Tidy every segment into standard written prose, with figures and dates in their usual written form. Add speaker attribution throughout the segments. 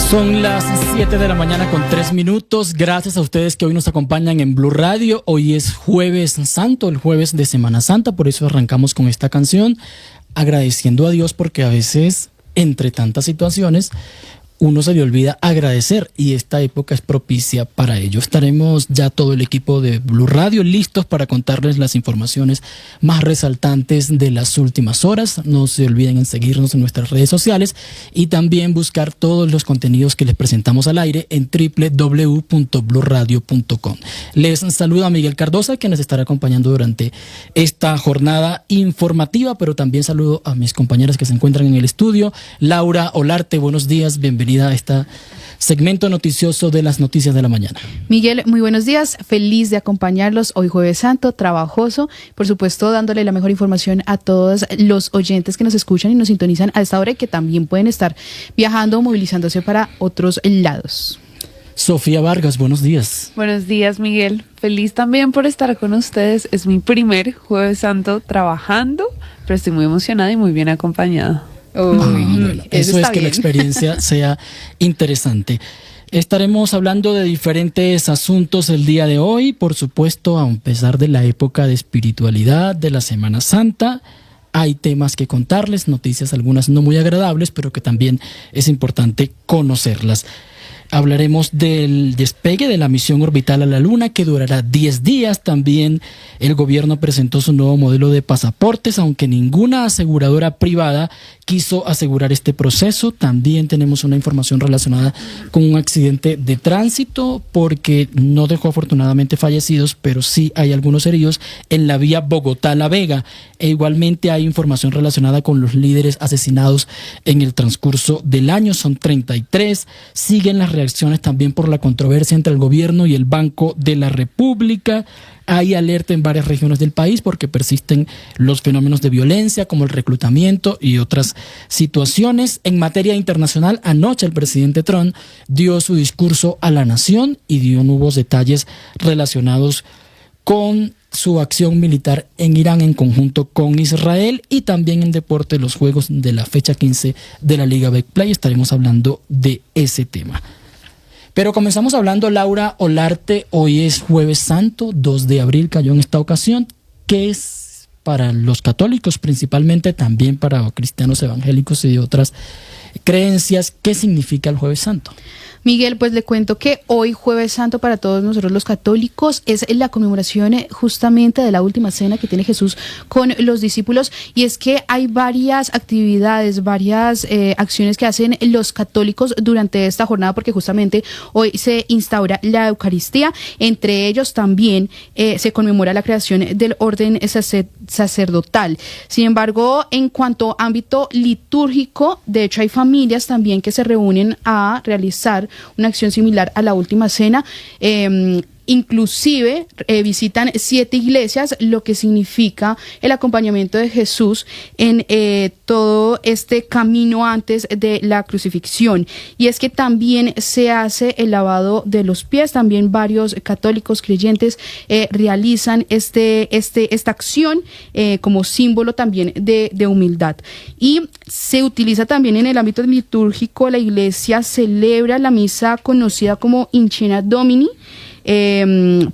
Speaker 1: Son las 7 de la mañana con 3 minutos. Gracias a ustedes que hoy nos acompañan en Blue Radio. Hoy es Jueves Santo, el jueves de Semana Santa, por eso arrancamos con esta canción, agradeciendo a Dios porque a veces, entre tantas situaciones, uno se le olvida agradecer y esta época es propicia para ello. Estaremos ya todo el equipo de Blue Radio listos para contarles las informaciones más resaltantes de las últimas horas. No se olviden en seguirnos en nuestras redes sociales y también buscar todos los contenidos que les presentamos al aire en www.bluradio.com. Les saluda Miguel Cardosa, quien les estará acompañando durante esta jornada informativa, pero también saludo a mis compañeras que se encuentran en el estudio. Laura Olarte, buenos días, bienvenida a este segmento noticioso de las noticias de la mañana.
Speaker 2: Miguel, muy buenos días, feliz de acompañarlos hoy Jueves Santo, trabajoso, por supuesto dándole la mejor información a todos los oyentes que nos escuchan y nos sintonizan a esta hora y que también pueden estar viajando o movilizándose para otros lados.
Speaker 1: Sofía Vargas, buenos días.
Speaker 3: Buenos días, Miguel. Feliz también por estar con ustedes. Es mi primer Jueves Santo trabajando, pero estoy muy emocionada y muy bien acompañada.
Speaker 1: Bueno, eso es que la experiencia sea interesante. Estaremos hablando de diferentes asuntos el día de hoy, por supuesto, a pesar de la época de espiritualidad de la Semana Santa. Hay temas que contarles, noticias algunas no muy agradables, pero que también es importante conocerlas. Hablaremos del despegue de la misión orbital a la Luna, que durará 10 días. También el gobierno presentó su nuevo modelo de pasaportes, aunque ninguna aseguradora privada quiso asegurar este proceso. También tenemos una información relacionada con un accidente de tránsito, porque no dejó afortunadamente fallecidos, pero sí hay algunos heridos en la vía Bogotá-La Vega. E igualmente hay información relacionada con los líderes asesinados en el transcurso del año. Son 33. Siguen las reacciones también por la controversia entre el gobierno y el Banco de la República. Hay alerta en varias regiones del país porque persisten los fenómenos de violencia como el reclutamiento y otras situaciones. En materia internacional, anoche el presidente Trump dio su discurso a la nación y dio nuevos detalles relacionados con su acción militar en Irán en conjunto con Israel. Y también en deporte, los juegos de la fecha 15 de la Liga Betplay. Estaremos hablando de ese tema. Pero comenzamos hablando, Laura Olarte, hoy es Jueves Santo, 2 de abril cayó en esta ocasión. ¿Qué es para los católicos, principalmente también para cristianos evangélicos y de otras creencias, qué significa el Jueves Santo?
Speaker 2: Miguel, pues le cuento que hoy Jueves Santo para todos nosotros los católicos es la conmemoración justamente de la última cena que tiene Jesús con los discípulos, y es que hay varias actividades, varias acciones que hacen los católicos durante esta jornada, porque justamente hoy se instaura la Eucaristía. Entre ellos también se conmemora la creación del orden sacerdotal. Sin embargo, en cuanto a ámbito litúrgico, de hecho hay familias también que se reúnen a realizar una acción similar a la última cena. Inclusive visitan 7 iglesias, lo que significa el acompañamiento de Jesús en todo este camino antes de la crucifixión. Y es que también se hace el lavado de los pies. También varios católicos creyentes realizan esta acción como símbolo también de humildad. Y se utiliza también en el ámbito litúrgico. La iglesia celebra la misa conocida como In Cena Domini,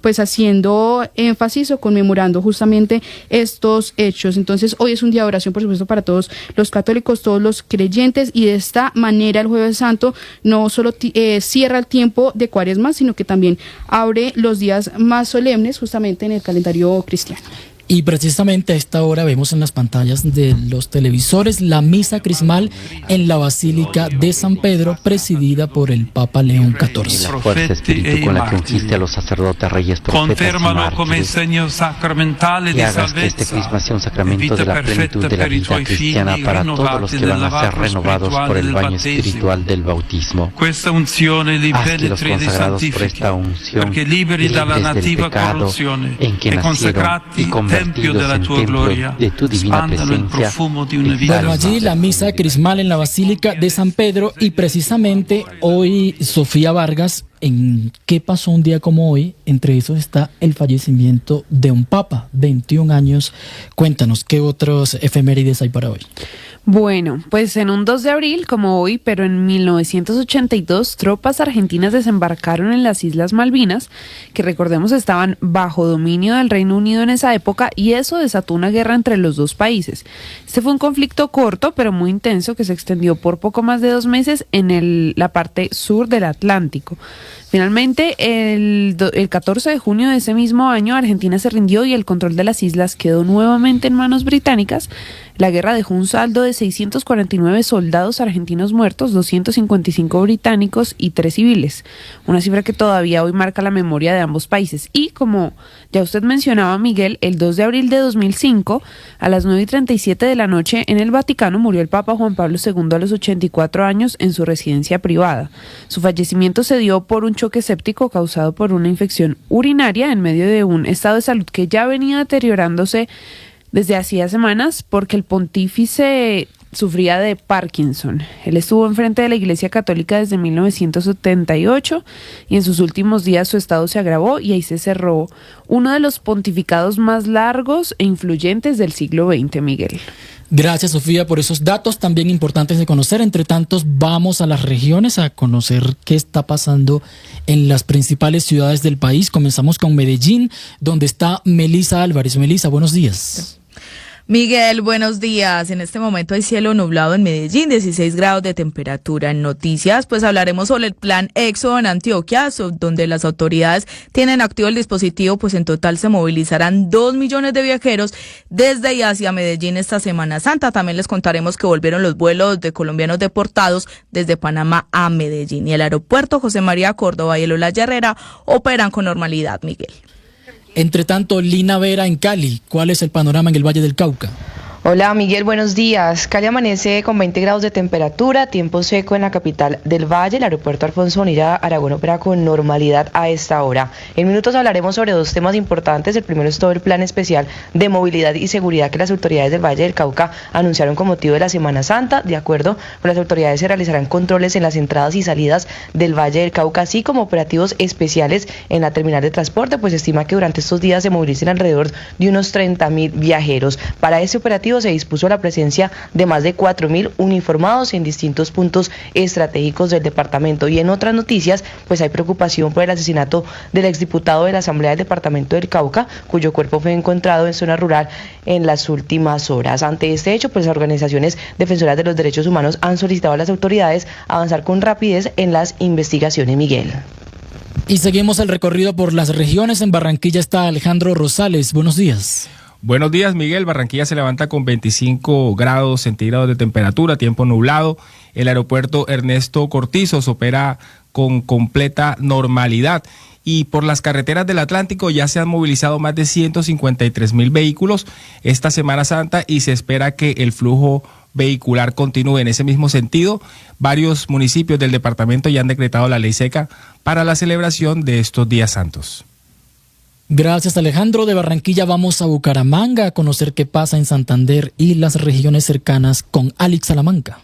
Speaker 2: pues haciendo énfasis o conmemorando justamente estos hechos. Entonces hoy es un día de oración, por supuesto, para todos los católicos, todos los creyentes, y de esta manera el Jueves Santo no solo cierra el tiempo de Cuaresma, sino que también abre los días más solemnes justamente en el calendario cristiano.
Speaker 1: Y precisamente a esta hora vemos en las pantallas de los televisores la misa crismal en la Basílica de San Pedro, presidida por el Papa León XIV.
Speaker 4: La fuerza espíritu con la que ungiste a los sacerdotes, reyes, profetas y mártires, y hagas que este crisma sea un sacramento de la plenitud de la vida cristiana para todos los que van a ser renovados por el baño espiritual del bautismo. Haz que los consagrados por esta unción, libres del pecado en que nacieron y convertidos en templo de tu divina presencia.
Speaker 1: Bueno, allí la misa crismal en la Basílica de San Pedro. Y precisamente hoy, Sofía Vargas, ¿en qué pasó un día como hoy? Entre esos está el fallecimiento de un papa, 21 años. Cuéntanos, ¿qué otros efemérides hay para hoy?
Speaker 3: Bueno, pues en un 2 de abril, como hoy, pero en 1982, tropas argentinas desembarcaron en las Islas Malvinas, que recordemos estaban bajo dominio del Reino Unido en esa época, y eso desató una guerra entre los dos países. Este fue un conflicto corto, pero muy intenso, que se extendió por poco más de 2 meses en la parte sur del Atlántico. Finalmente, el 14 de junio de ese mismo año, Argentina se rindió y el control de las islas quedó nuevamente en manos británicas. La guerra dejó un saldo de 649 soldados argentinos muertos, 255 británicos y 3 civiles. Una cifra que todavía hoy marca la memoria de ambos países. Y como ya usted mencionaba, Miguel, el 2 de abril de 2005, a las 9:37 de la noche, en el Vaticano murió el Papa Juan Pablo II a los 84 años en su residencia privada. Su fallecimiento se dio por un choque séptico causado por una infección urinaria en medio de un estado de salud que ya venía deteriorándose desde hacía semanas porque el pontífice sufría de Parkinson. Él estuvo enfrente de la Iglesia Católica desde 1978 y en sus últimos días su estado se agravó y ahí se cerró uno de los pontificados más largos e influyentes del siglo XX, Miguel.
Speaker 1: Gracias, Sofía, por esos datos también importantes de conocer. Entre tantos, vamos a las regiones a conocer qué está pasando en las principales ciudades del país. Comenzamos con Medellín, donde está Melisa Álvarez. Melisa, buenos días.
Speaker 5: Miguel, buenos días. En este momento hay cielo nublado en Medellín, 16 grados de temperatura. En noticias, pues hablaremos sobre el plan Éxodo en Antioquia, donde las autoridades tienen activo el dispositivo, pues en total se movilizarán 2 millones de viajeros desde y hacia Medellín esta Semana Santa. También les contaremos que volvieron los vuelos de colombianos deportados desde Panamá a Medellín. Y el aeropuerto José María Córdoba y el Olaya Herrera operan con normalidad, Miguel.
Speaker 1: Entre tanto, Lina Vera en Cali, ¿cuál es el panorama en el Valle del Cauca?
Speaker 6: Hola Miguel, buenos días. Cali amanece con 20 grados de temperatura, tiempo seco en la capital del Valle. El aeropuerto Alfonso Bonilla Aragón opera con normalidad a esta hora. En minutos hablaremos sobre 2 temas importantes. El primero es todo el plan especial de movilidad y seguridad que las autoridades del Valle del Cauca anunciaron con motivo de la Semana Santa. De acuerdo con las autoridades, se realizarán controles en las entradas y salidas del Valle del Cauca, así como operativos especiales en la terminal de transporte, pues se estima que durante estos días se movilicen alrededor de unos 30.000 viajeros. Para este operativo se dispuso la presencia de más de 4.000 uniformados en distintos puntos estratégicos del departamento. Y en otras noticias, pues hay preocupación por el asesinato del exdiputado de la Asamblea del Departamento del Cauca, cuyo cuerpo fue encontrado en zona rural en las últimas horas. Ante este hecho, pues las organizaciones defensoras de los derechos humanos han solicitado a las autoridades avanzar con rapidez en las investigaciones, Miguel.
Speaker 1: Y seguimos el recorrido por las regiones. En Barranquilla está Alejandro Rosales. Buenos días.
Speaker 7: Buenos días, Miguel. Barranquilla se levanta con 25 grados centígrados de temperatura, tiempo nublado. El aeropuerto Ernesto Cortizos opera con completa normalidad. Y por las carreteras del Atlántico ya se han movilizado más de 153.000 vehículos esta Semana Santa y se espera que el flujo vehicular continúe en ese mismo sentido. Varios municipios del departamento ya han decretado la ley seca para la celebración de estos días santos.
Speaker 1: Gracias, Alejandro. De Barranquilla vamos a Bucaramanga a conocer qué pasa en Santander y las regiones cercanas con Alex Salamanca.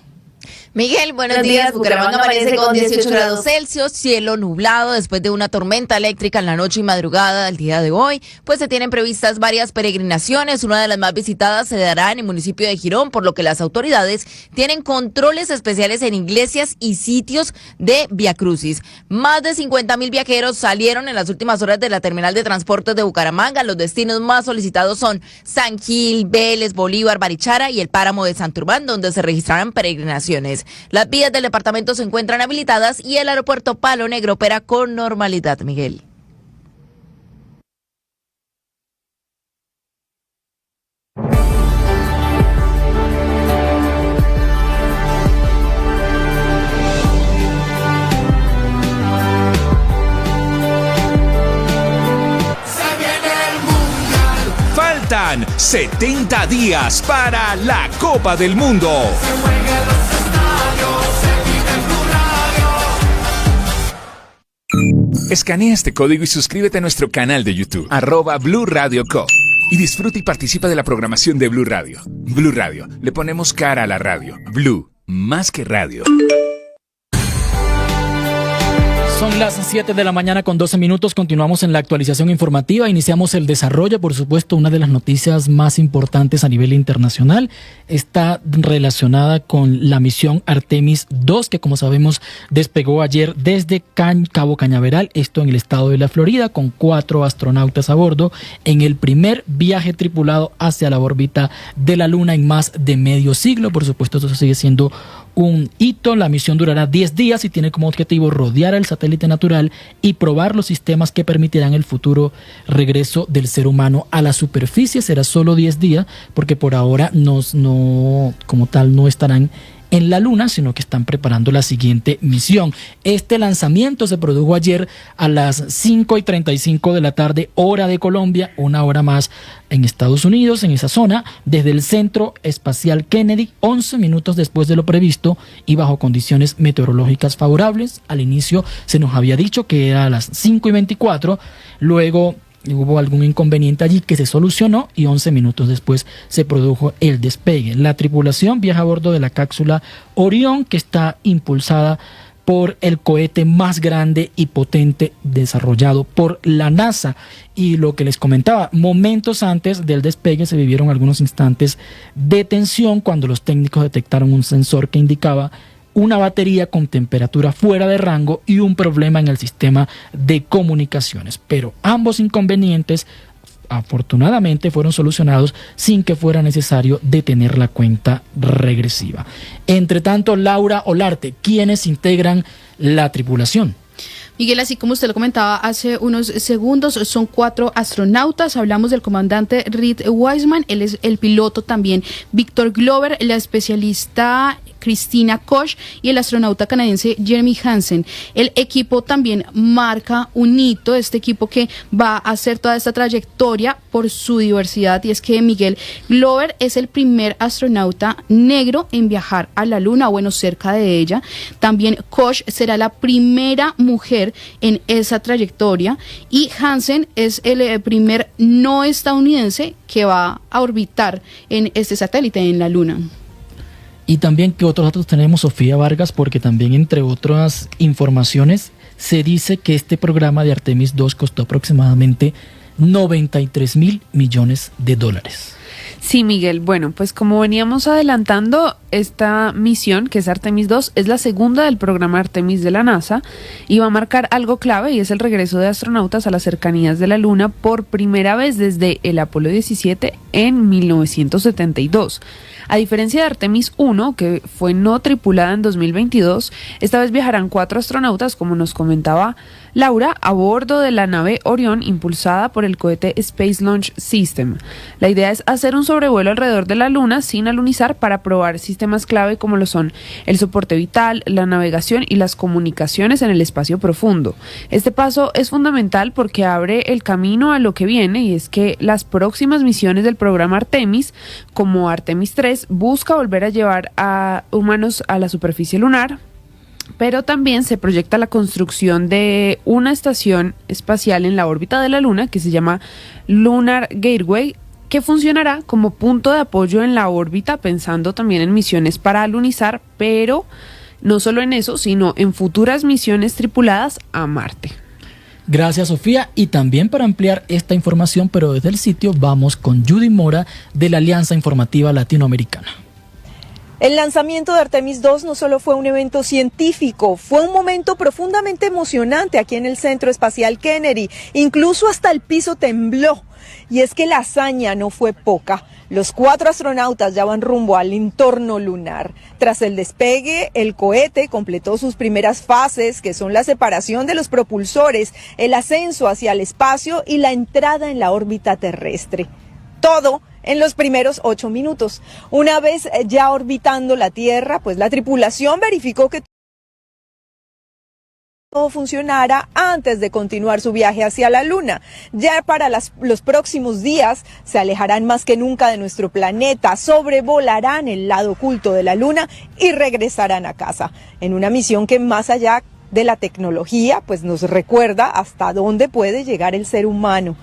Speaker 8: Miguel, buenos días. Bucaramanga amanece con 18 grados Celsius, cielo nublado después de una tormenta eléctrica en la noche y madrugada del día de hoy. Pues se tienen previstas varias peregrinaciones. Una de las más visitadas se dará en el municipio de Girón, por lo que las autoridades tienen controles especiales en iglesias y sitios de viacrucis. Más de 50.000 viajeros salieron en las últimas horas de la terminal de transportes de Bucaramanga. Los destinos más solicitados son San Gil, Vélez, Bolívar, Barichara y el páramo de Santurbán, donde se registrarán peregrinaciones. Las vías del departamento se encuentran habilitadas y el aeropuerto Palo Negro opera con normalidad, Miguel.
Speaker 9: Faltan 70 días para la Copa del Mundo. Escanea este código y suscríbete a nuestro canal de YouTube, @Blue Radio Co. Y disfruta y participa de la programación de Blue Radio. Blue Radio, le ponemos cara a la radio. Blue, más que radio.
Speaker 1: Son las 7 de la mañana con 12 minutos. Continuamos en la actualización informativa. Iniciamos el desarrollo. Por supuesto, una de las noticias más importantes a nivel internacional está relacionada con la misión Artemis 2, que como sabemos despegó ayer desde Cabo Cañaveral, esto en el estado de la Florida, con 4 astronautas a bordo en el primer viaje tripulado hacia la órbita de la Luna en más de medio siglo. Por supuesto, esto sigue siendo un hito. La misión durará 10 días y tiene como objetivo rodear el satélite natural y probar los sistemas que permitirán el futuro regreso del ser humano a la superficie. Será solo 10 días porque por ahora como tal no estarán en la Luna, sino que están preparando la siguiente misión. Este lanzamiento se produjo ayer a las 5:35 de la tarde, hora de Colombia, una hora más en Estados Unidos, en esa zona, desde el Centro Espacial Kennedy, 11 minutos después de lo previsto y bajo condiciones meteorológicas favorables. Al inicio se nos había dicho que era a las 5:24, luego hubo algún inconveniente allí que se solucionó y 11 minutos después se produjo el despegue. La tripulación viaja a bordo de la cápsula Orión, que está impulsada por el cohete más grande y potente desarrollado por la NASA. Y lo que les comentaba, momentos antes del despegue se vivieron algunos instantes de tensión cuando los técnicos detectaron un sensor que indicaba una batería con temperatura fuera de rango y un problema en el sistema de comunicaciones. Pero ambos inconvenientes afortunadamente fueron solucionados sin que fuera necesario detener la cuenta regresiva. Entre tanto, Laura Olarte, ¿quiénes integran la tripulación?
Speaker 2: Miguel, así como usted lo comentaba hace unos segundos, son 4 astronautas. Hablamos del comandante Reed Wiseman, él es el piloto también, Victor Glover, la especialista Christina Koch y el astronauta canadiense Jeremy Hansen. El equipo también marca un hito, este equipo que va a hacer toda esta trayectoria por su diversidad, y es que Miguel Glover es el primer astronauta negro en viajar a la Luna, bueno, cerca de ella. También Koch será la primera mujer en esa trayectoria y Hansen es el primer no estadounidense que va a orbitar en este satélite en la Luna.
Speaker 1: Y también, ¿qué otros datos tenemos, Sofía Vargas? Porque también, entre otras informaciones, se dice que este programa de Artemis 2 costó aproximadamente 93.000 millones de dólares.
Speaker 3: Sí, Miguel. Bueno, pues como veníamos adelantando, esta misión, que es Artemis 2, es la segunda del programa Artemis de la NASA y va a marcar algo clave, y es el regreso de astronautas a las cercanías de la Luna por primera vez desde el Apolo 17 en 1972. A diferencia de Artemis 1, que fue no tripulada en 2022, esta vez viajarán 4 astronautas, como nos comentaba Laura, a bordo de la nave Orión impulsada por el cohete Space Launch System. La idea es hacer un sobrevuelo alrededor de la Luna sin alunizar para probar sistemas clave como lo son el soporte vital, la navegación y las comunicaciones en el espacio profundo. Este paso es fundamental porque abre el camino a lo que viene, y es que las próximas misiones del programa Artemis, como Artemis 3, busca volver a llevar a humanos a la superficie lunar, pero también se proyecta la construcción de una estación espacial en la órbita de la Luna que se llama Lunar Gateway, que funcionará como punto de apoyo en la órbita, pensando también en misiones para alunizar, pero no solo en eso, sino en futuras misiones tripuladas a Marte.
Speaker 1: Gracias, Sofía. Y también para ampliar esta información, pero desde el sitio, vamos con Judy Mora de la Alianza Informativa Latinoamericana.
Speaker 10: El lanzamiento de Artemis 2 no solo fue un evento científico, fue un momento profundamente emocionante aquí en el Centro Espacial Kennedy. Incluso hasta el piso tembló. Y es que la hazaña no fue poca. Los 4 astronautas ya van rumbo al entorno lunar. Tras el despegue, el cohete completó sus primeras fases, que son la separación de los propulsores, el ascenso hacia el espacio y la entrada en la órbita terrestre. Todo en los primeros 8 minutos. Una vez ya orbitando la Tierra, pues la tripulación verificó que todo funcionara antes de continuar su viaje hacia la Luna. Ya para los próximos días se alejarán más que nunca de nuestro planeta, sobrevolarán el lado oculto de la Luna y regresarán a casa, en una misión que, más allá de la tecnología, pues nos recuerda hasta dónde puede llegar el ser humano.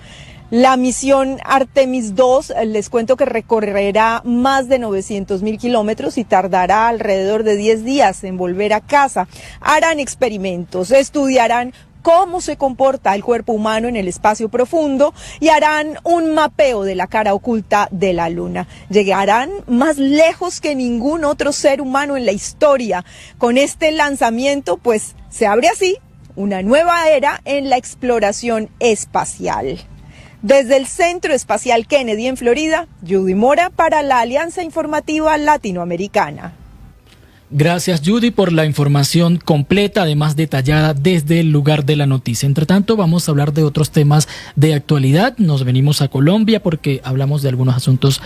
Speaker 10: La misión Artemis II, les cuento que recorrerá más de 900.000 kilómetros y tardará alrededor de 10 días en volver a casa. Harán experimentos, estudiarán cómo se comporta el cuerpo humano en el espacio profundo y harán un mapeo de la cara oculta de la Luna. Llegarán más lejos que ningún otro ser humano en la historia. Con este lanzamiento, pues, se abre así una nueva era en la exploración espacial. Desde el Centro Espacial Kennedy en Florida, Judy Mora para la Alianza Informativa Latinoamericana.
Speaker 1: Gracias, Judy, por la información completa, además detallada desde el lugar de la noticia. Entre tanto, vamos a hablar de otros temas de actualidad. Nos venimos a Colombia porque hablamos de algunos asuntos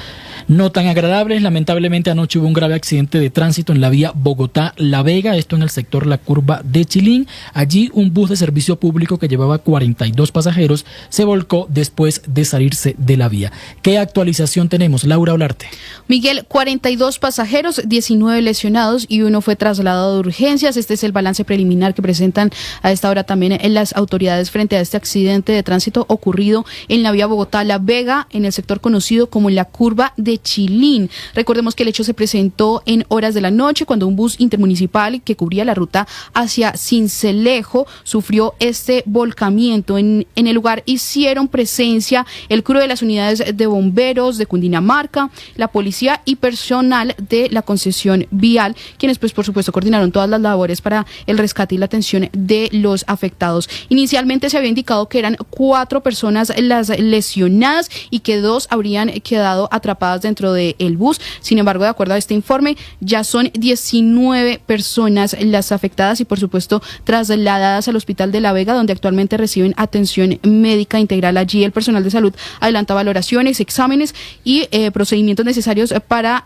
Speaker 1: no tan agradables. Lamentablemente, anoche hubo un grave accidente de tránsito en la vía Bogotá-La Vega, esto en el sector La Curva de Chilín. Allí, un bus de servicio público que llevaba 42 pasajeros se volcó después de salirse de la vía. ¿Qué actualización tenemos, Laura Olarte?
Speaker 2: Miguel, 42 pasajeros, 19 lesionados y uno fue trasladado de urgencias. Este es el balance preliminar que presentan a esta hora también en las autoridades frente a este accidente de tránsito ocurrido en la vía Bogotá-La Vega, en el sector conocido como la Curva de Chilín. Recordemos que el hecho se presentó en horas de la noche cuando un bus intermunicipal que cubría la ruta hacia Sincelejo sufrió este volcamiento. En el lugar hicieron presencia el crew de las unidades de bomberos de Cundinamarca, la policía y personal de la concesión vial, quienes pues por supuesto coordinaron todas las labores para el rescate y la atención de los afectados. Inicialmente se había indicado que eran 4 personas las lesionadas y que 2 habrían quedado atrapadas dentro del bus. Sin embargo, de acuerdo a este informe, ya son 19 personas las afectadas y por supuesto trasladadas al Hospital de La Vega, donde actualmente reciben atención médica integral. Allí el personal de salud adelanta valoraciones, exámenes y procedimientos necesarios para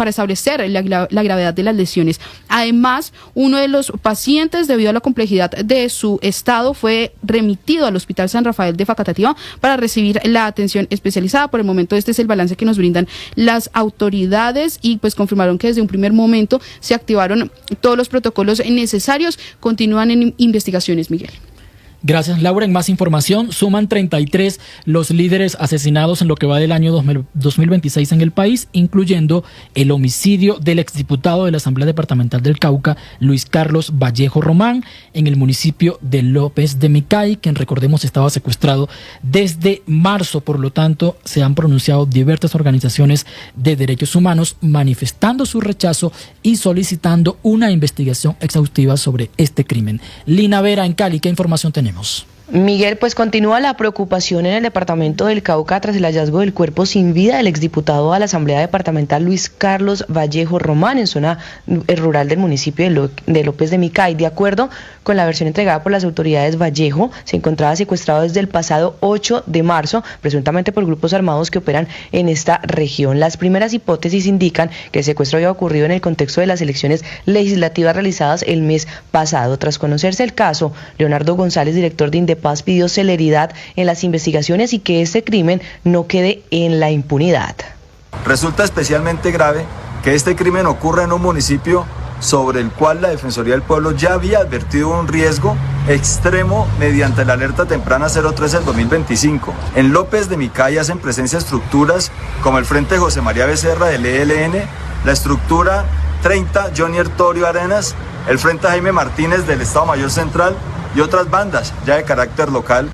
Speaker 2: establecer la gravedad de las lesiones. Además, uno de los pacientes, debido a la complejidad de su estado, fue remitido al Hospital San Rafael de Facatativá para recibir la atención especializada. Por el momento, este es el balance que nos brindan las autoridades y pues confirmaron que desde un primer momento se activaron todos los protocolos necesarios. Continúan en investigaciones, Miguel.
Speaker 1: Gracias, Laura. En más información, suman 33 los líderes asesinados en lo que va del año 2026 en el país, incluyendo el homicidio del exdiputado de la Asamblea Departamental del Cauca, Luis Carlos Vallejo Román, en el municipio de López de Micay, quien recordemos estaba secuestrado desde marzo. Por lo tanto, se han pronunciado diversas organizaciones de derechos humanos manifestando su rechazo y solicitando una investigación exhaustiva sobre este crimen. Lina Vera, en Cali, ¿qué información tenemos?
Speaker 6: Miguel, pues continúa la preocupación en el departamento del Cauca tras el hallazgo del cuerpo sin vida del exdiputado a la Asamblea Departamental Luis Carlos Vallejo Román en zona rural del municipio de López de Micay. De acuerdo con la versión entregada por las autoridades, Vallejo se encontraba secuestrado desde el pasado 8 de marzo, presuntamente por grupos armados que operan en esta región. Las primeras hipótesis indican que el secuestro había ocurrido en el contexto de las elecciones legislativas realizadas el mes pasado. Tras conocerse el caso, Leonardo González, director de Indepaz, pidió celeridad en las investigaciones y que este crimen no quede en la impunidad.
Speaker 11: Resulta especialmente grave que este crimen ocurra en un municipio sobre el cual la Defensoría del Pueblo ya había advertido un riesgo extremo mediante la alerta temprana 013 del 2025. En López de Micay hacen presencia estructuras como el Frente José María Becerra del ELN, la estructura 30 Johnny Hertorio Arenas, el Frente Jaime Martínez del Estado Mayor Central y otras bandas ya de carácter local.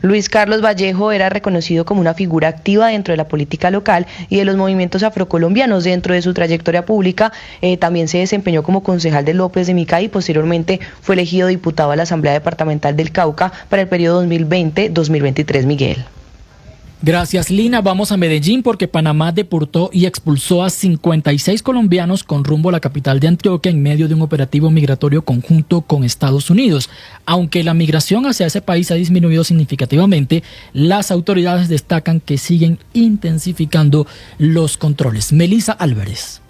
Speaker 6: Luis Carlos Vallejo era reconocido como una figura activa dentro de la política local y de los movimientos afrocolombianos. Dentro de su trayectoria pública también se desempeñó como concejal de López de Micay y posteriormente fue elegido diputado a la Asamblea Departamental del Cauca para el periodo 2020-2023, Miguel.
Speaker 1: Gracias, Lina. Vamos a Medellín porque Panamá deportó y expulsó a 56 colombianos con rumbo a la capital de Antioquia en medio de un operativo migratorio conjunto con Estados Unidos. Aunque la migración hacia ese país ha disminuido significativamente, las autoridades destacan que siguen intensificando los controles. Melissa Álvarez.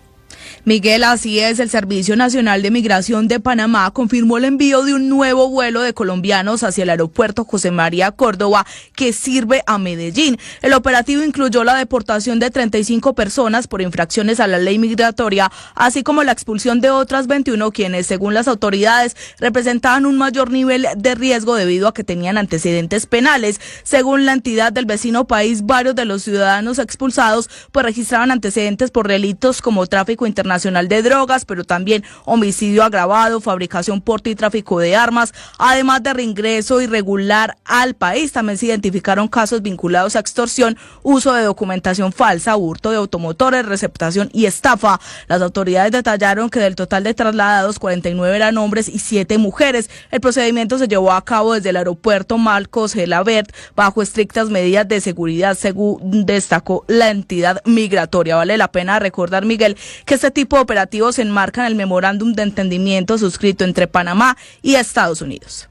Speaker 5: Miguel, así es, el Servicio Nacional de Migración de Panamá confirmó el envío de un nuevo vuelo de colombianos hacia el aeropuerto José María Córdoba que sirve a Medellín. El operativo incluyó la deportación de 35 personas por infracciones a la ley migratoria, así como la expulsión de otras 21 quienes, según las autoridades, representaban un mayor nivel de riesgo debido a que tenían antecedentes penales. Según la entidad del vecino país, varios de los ciudadanos expulsados pues registraban antecedentes por delitos como tráfico internacional de drogas, pero también homicidio agravado, fabricación, porte y tráfico de armas, además de reingreso irregular al país. También se identificaron casos vinculados a extorsión, uso de documentación falsa, hurto de automotores, receptación y estafa. Las autoridades detallaron que del total de trasladados, 49 eran hombres y 7 mujeres. El procedimiento se llevó a cabo desde el aeropuerto Marcos Gelabert bajo estrictas medidas de seguridad, según destacó la entidad migratoria. Vale la pena recordar, Miguel, que este tipo de operativos se enmarcan en el memorándum de entendimiento suscrito entre Panamá y Estados Unidos.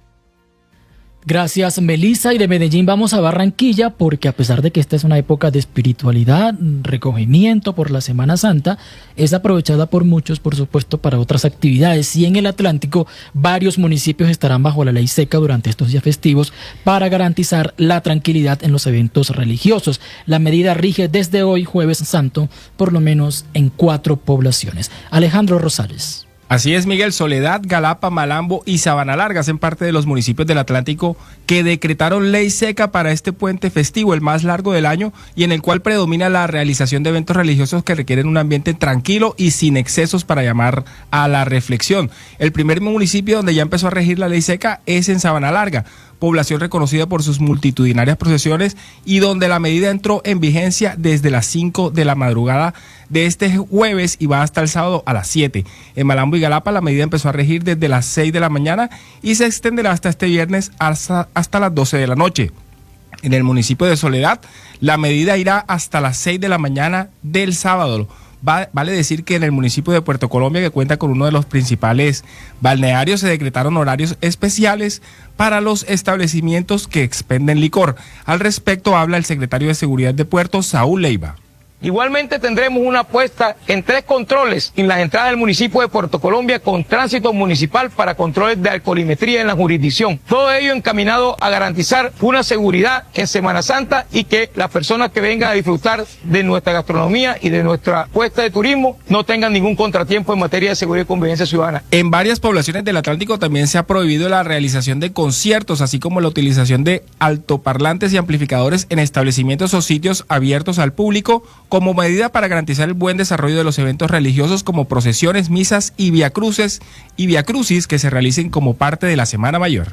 Speaker 1: Gracias, Melissa. Y de Medellín vamos a Barranquilla, porque a pesar de que esta es una época de espiritualidad, recogimiento por la Semana Santa, es aprovechada por muchos, por supuesto, para otras actividades. Y en el Atlántico, varios municipios estarán bajo la ley seca durante estos días festivos para garantizar la tranquilidad en los eventos religiosos. La medida rige desde hoy, Jueves Santo, por lo menos en 4 poblaciones. Alejandro Rosales.
Speaker 7: Así es, Miguel. Soledad, Galapa, Malambo y Sabana Larga hacen parte de los municipios del Atlántico que decretaron ley seca para este puente festivo, el más largo del año, y en el cual predomina la realización de eventos religiosos que requieren un ambiente tranquilo y sin excesos para llamar a la reflexión. El primer municipio donde ya empezó a regir la ley seca es en Sabana Larga, población reconocida por sus multitudinarias procesiones y donde la medida entró en vigencia desde las 5 de la madrugada de este jueves y va hasta el sábado a las 7. En Malambo y Galapa la medida empezó a regir desde las 6 de la mañana y se extenderá hasta este viernes hasta las 12 de la noche. En el municipio de Soledad la medida irá hasta las 6 de la mañana del sábado. Vale decir que en el municipio de Puerto Colombia, que cuenta con uno de los principales balnearios, se decretaron horarios especiales para los establecimientos que expenden licor. Al respecto habla el secretario de Seguridad de Puerto, Saúl Leiva.
Speaker 12: Igualmente tendremos una puesta en 3 controles en las entradas del municipio de Puerto Colombia con tránsito municipal para controles de alcoholimetría en la jurisdicción. Todo ello encaminado a garantizar una seguridad en Semana Santa y que las personas que vengan a disfrutar de nuestra gastronomía y de nuestra puesta de turismo no tengan ningún contratiempo en materia de seguridad y convivencia ciudadana.
Speaker 7: En varias poblaciones del Atlántico también se ha prohibido la realización de conciertos, así como la utilización de altoparlantes y amplificadores en establecimientos o sitios abiertos al público, como medida para garantizar el buen desarrollo de los eventos religiosos como procesiones, misas y viacrucis que se realicen como parte de la Semana Mayor.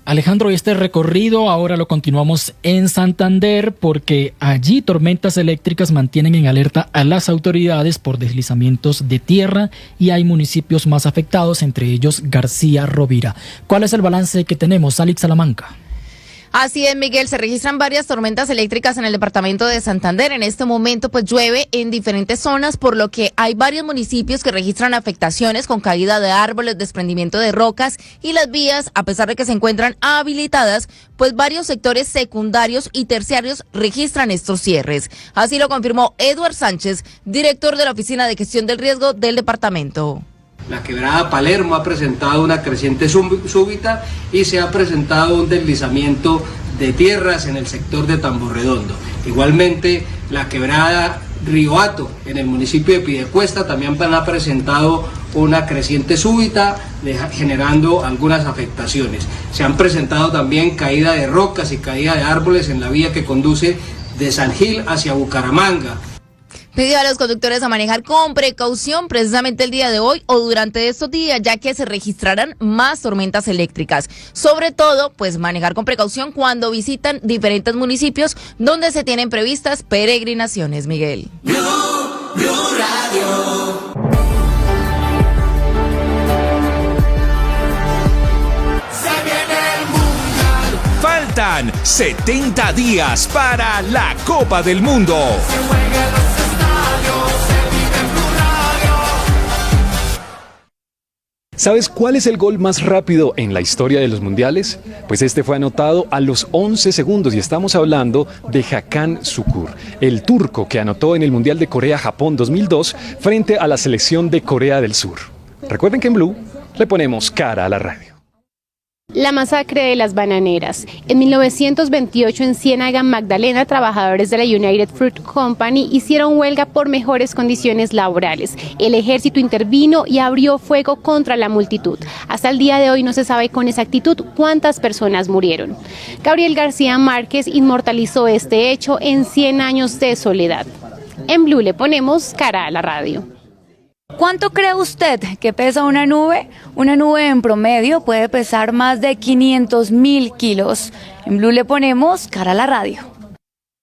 Speaker 1: Alejandro, y este recorrido ahora lo continuamos en Santander, porque allí tormentas eléctricas mantienen en alerta a las autoridades por deslizamientos de tierra y hay municipios más afectados, entre ellos García Rovira. ¿Cuál es el balance que tenemos, Alex Salamanca?
Speaker 8: Así es, Miguel, se registran varias tormentas eléctricas en el departamento de Santander. En este momento, pues llueve en diferentes zonas, por lo que hay varios municipios que registran afectaciones con caída de árboles, desprendimiento de rocas y las vías, a pesar de que se encuentran habilitadas, pues varios sectores secundarios y terciarios registran estos cierres. Así lo confirmó Edward Sánchez, director de la Oficina de Gestión del Riesgo del departamento.
Speaker 13: La quebrada Palermo ha presentado una creciente súbita y se ha presentado un deslizamiento de tierras en el sector de Tamborredondo. Igualmente, la quebrada Río Hato en el municipio de Piedecuesta también ha presentado una creciente súbita, generando algunas afectaciones. Se han presentado también caída de rocas y caída de árboles en la vía que conduce de San Gil hacia Bucaramanga.
Speaker 8: Pidió a los conductores a manejar con precaución precisamente el día de hoy o durante estos días, ya que se registrarán más tormentas eléctricas. Sobre todo, pues manejar con precaución cuando visitan diferentes municipios donde se tienen previstas peregrinaciones, Miguel.
Speaker 14: Blue Radio.
Speaker 9: Faltan 70 días para la Copa del Mundo.
Speaker 14: ¿Sabes cuál es el gol más rápido en la historia de los mundiales? Pues este fue anotado a los 11 segundos y estamos hablando de Hakan Şükür, el turco que anotó en el Mundial de Corea-Japón 2002 frente a la selección de Corea del Sur. Recuerden que en Blue le ponemos cara a la radio.
Speaker 15: La masacre de las bananeras. En 1928 en Ciénaga, Magdalena, trabajadores de la United Fruit Company hicieron huelga por mejores condiciones laborales. El ejército intervino y abrió fuego contra la multitud. Hasta el día de hoy no se sabe con exactitud cuántas personas murieron. Gabriel García Márquez inmortalizó este hecho en 100 años de soledad. En Blue le ponemos cara a la radio.
Speaker 16: ¿Cuánto cree usted que pesa una nube? Una nube en promedio puede pesar más de 500.000 kilos. En Blue le ponemos cara a la radio.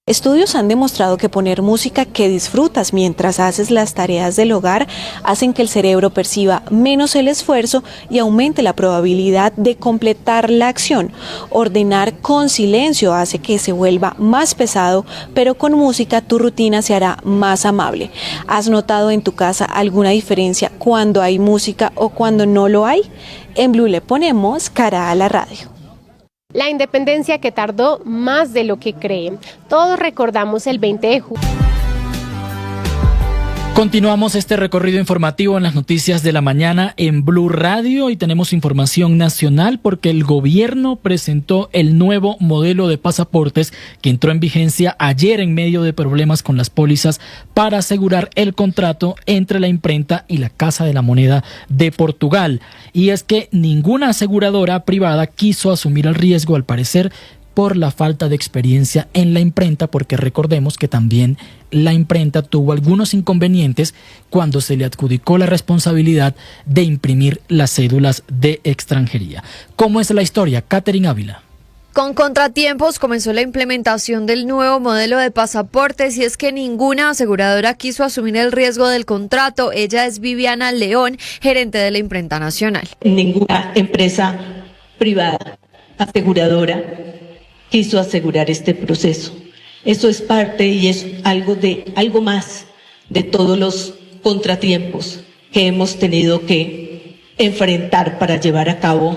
Speaker 17: Estudios han demostrado que poner música que disfrutas mientras haces las tareas del hogar hacen que el cerebro perciba menos el esfuerzo y aumente la probabilidad de completar la acción. Ordenar con silencio hace que se vuelva más pesado, pero con música tu rutina se hará más amable. ¿Has notado en tu casa alguna diferencia cuando hay música o cuando no lo hay? En Blue le ponemos cara a la radio.
Speaker 15: La independencia que tardó más de lo que creen. Todos recordamos el 20 de julio.
Speaker 1: Continuamos este recorrido informativo en las noticias de la mañana en Blue Radio y tenemos información nacional porque el gobierno presentó el nuevo modelo de pasaportes que entró en vigencia ayer en medio de problemas con las pólizas para asegurar el contrato entre la imprenta y la Casa de la Moneda de Portugal. Y es que ninguna aseguradora privada quiso asumir el riesgo, al parecer, por la falta de experiencia en la imprenta, porque recordemos que también la imprenta tuvo algunos inconvenientes cuando se le adjudicó la responsabilidad de imprimir las cédulas de extranjería. ¿Cómo es la historia? Catherine Ávila.
Speaker 18: Con contratiempos comenzó la implementación del nuevo modelo de pasaportes y es que ninguna aseguradora quiso asumir el riesgo del contrato. Ella es Viviana León, gerente de la Imprenta Nacional.
Speaker 19: Ninguna empresa privada aseguradora quiso asegurar este proceso. Eso es parte y es algo más de todos los contratiempos que hemos tenido que enfrentar para llevar a cabo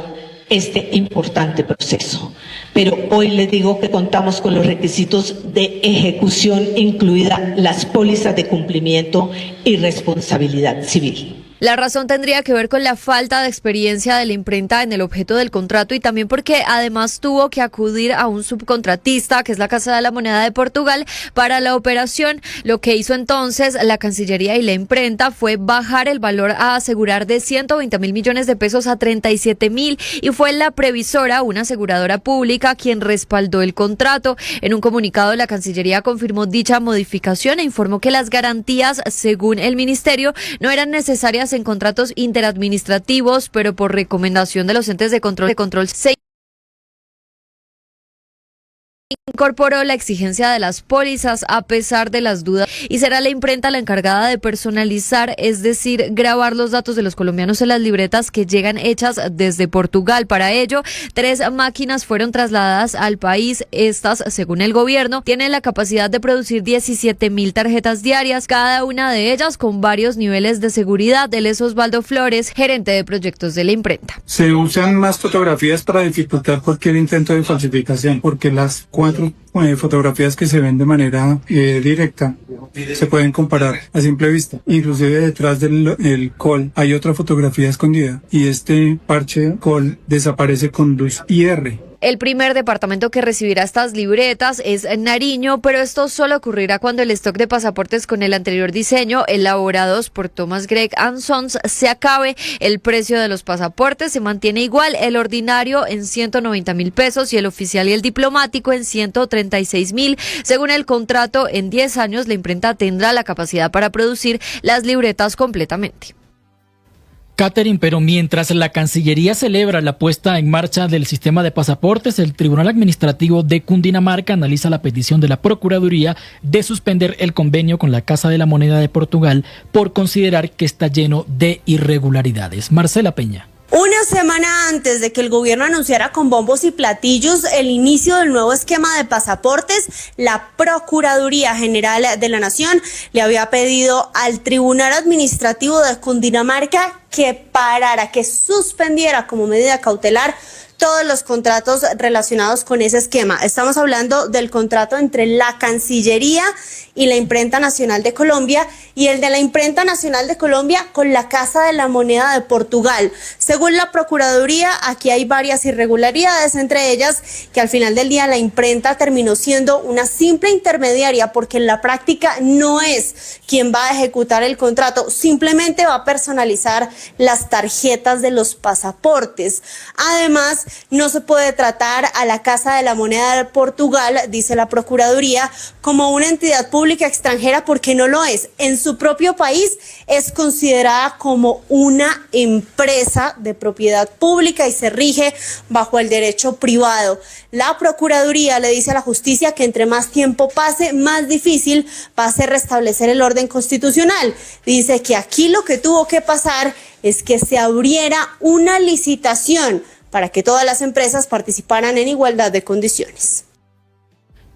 Speaker 19: este importante proceso. Pero hoy les digo que contamos con los requisitos de ejecución, incluidas las pólizas de cumplimiento y responsabilidad civil.
Speaker 18: La razón tendría que ver con la falta de experiencia de la imprenta en el objeto del contrato y también porque además tuvo que acudir a un subcontratista, que es la Casa de la Moneda de Portugal, para la operación. Lo que hizo entonces la Cancillería y la imprenta fue bajar el valor a asegurar de 120.000 millones de pesos a 37.000 y fue la Previsora, una aseguradora pública, quien respaldó el contrato. En un comunicado, la Cancillería confirmó dicha modificación e informó que las garantías, según el ministerio, no eran necesarias en contratos interadministrativos, pero por recomendación de los entes de control se incorporó la exigencia de las pólizas a pesar de las dudas y será la imprenta la encargada de personalizar, es decir, grabar los datos de los colombianos en las libretas que llegan hechas desde Portugal. Para ello, 3 máquinas fueron trasladadas al país. Estas, según el gobierno, tienen la capacidad de producir 17.000 tarjetas diarias, cada una de ellas con varios niveles de seguridad. Él es Osvaldo Flores, gerente de proyectos de la imprenta.
Speaker 20: Se usan más fotografías para dificultar cualquier intento de falsificación, porque las 4 fotografías que se ven de manera directa se pueden comparar a simple vista. Inclusive detrás del col hay otra fotografía escondida y este parche col desaparece con luz IR.
Speaker 18: El primer departamento que recibirá estas libretas es Nariño, pero esto solo ocurrirá cuando el stock de pasaportes con el anterior diseño, elaborados por Thomas Gregg & Sons, se acabe. El precio de los pasaportes se mantiene igual, el ordinario en 190.000 pesos y el oficial y el diplomático en 136.000. Según el contrato, en 10 años la imprenta tendrá la capacidad para producir las libretas completamente.
Speaker 1: Catherine, pero mientras la Cancillería celebra la puesta en marcha del sistema de pasaportes, el Tribunal Administrativo de Cundinamarca analiza la petición de la Procuraduría de suspender el convenio con la Casa de la Moneda de Portugal por considerar que está lleno de irregularidades. Marcela Peña.
Speaker 21: Una semana antes de que el gobierno anunciara con bombos y platillos el inicio del nuevo esquema de pasaportes, la Procuraduría General de la Nación le había pedido al Tribunal Administrativo de Cundinamarca que parara, que suspendiera como medida cautelar todos los contratos relacionados con ese esquema. Estamos hablando del contrato entre la Cancillería y la Imprenta Nacional de Colombia y el de la Imprenta Nacional de Colombia con la Casa de la Moneda de Portugal. Según la Procuraduría, aquí hay varias irregularidades, entre ellas que al final del día la imprenta terminó siendo una simple intermediaria porque en la práctica no es quien va a ejecutar el contrato, simplemente va a personalizar las tarjetas de los pasaportes. Además, no se puede tratar a la Casa de la Moneda de Portugal, dice la Procuraduría, como una entidad pública extranjera porque no lo es. En su propio país es considerada como una empresa de propiedad pública y se rige bajo el derecho privado. La Procuraduría le dice a la justicia que entre más tiempo pase, más difícil va a ser restablecer el orden constitucional. Dice que aquí lo que tuvo que pasar es que se abriera una licitación para que todas las empresas participaran en igualdad de condiciones.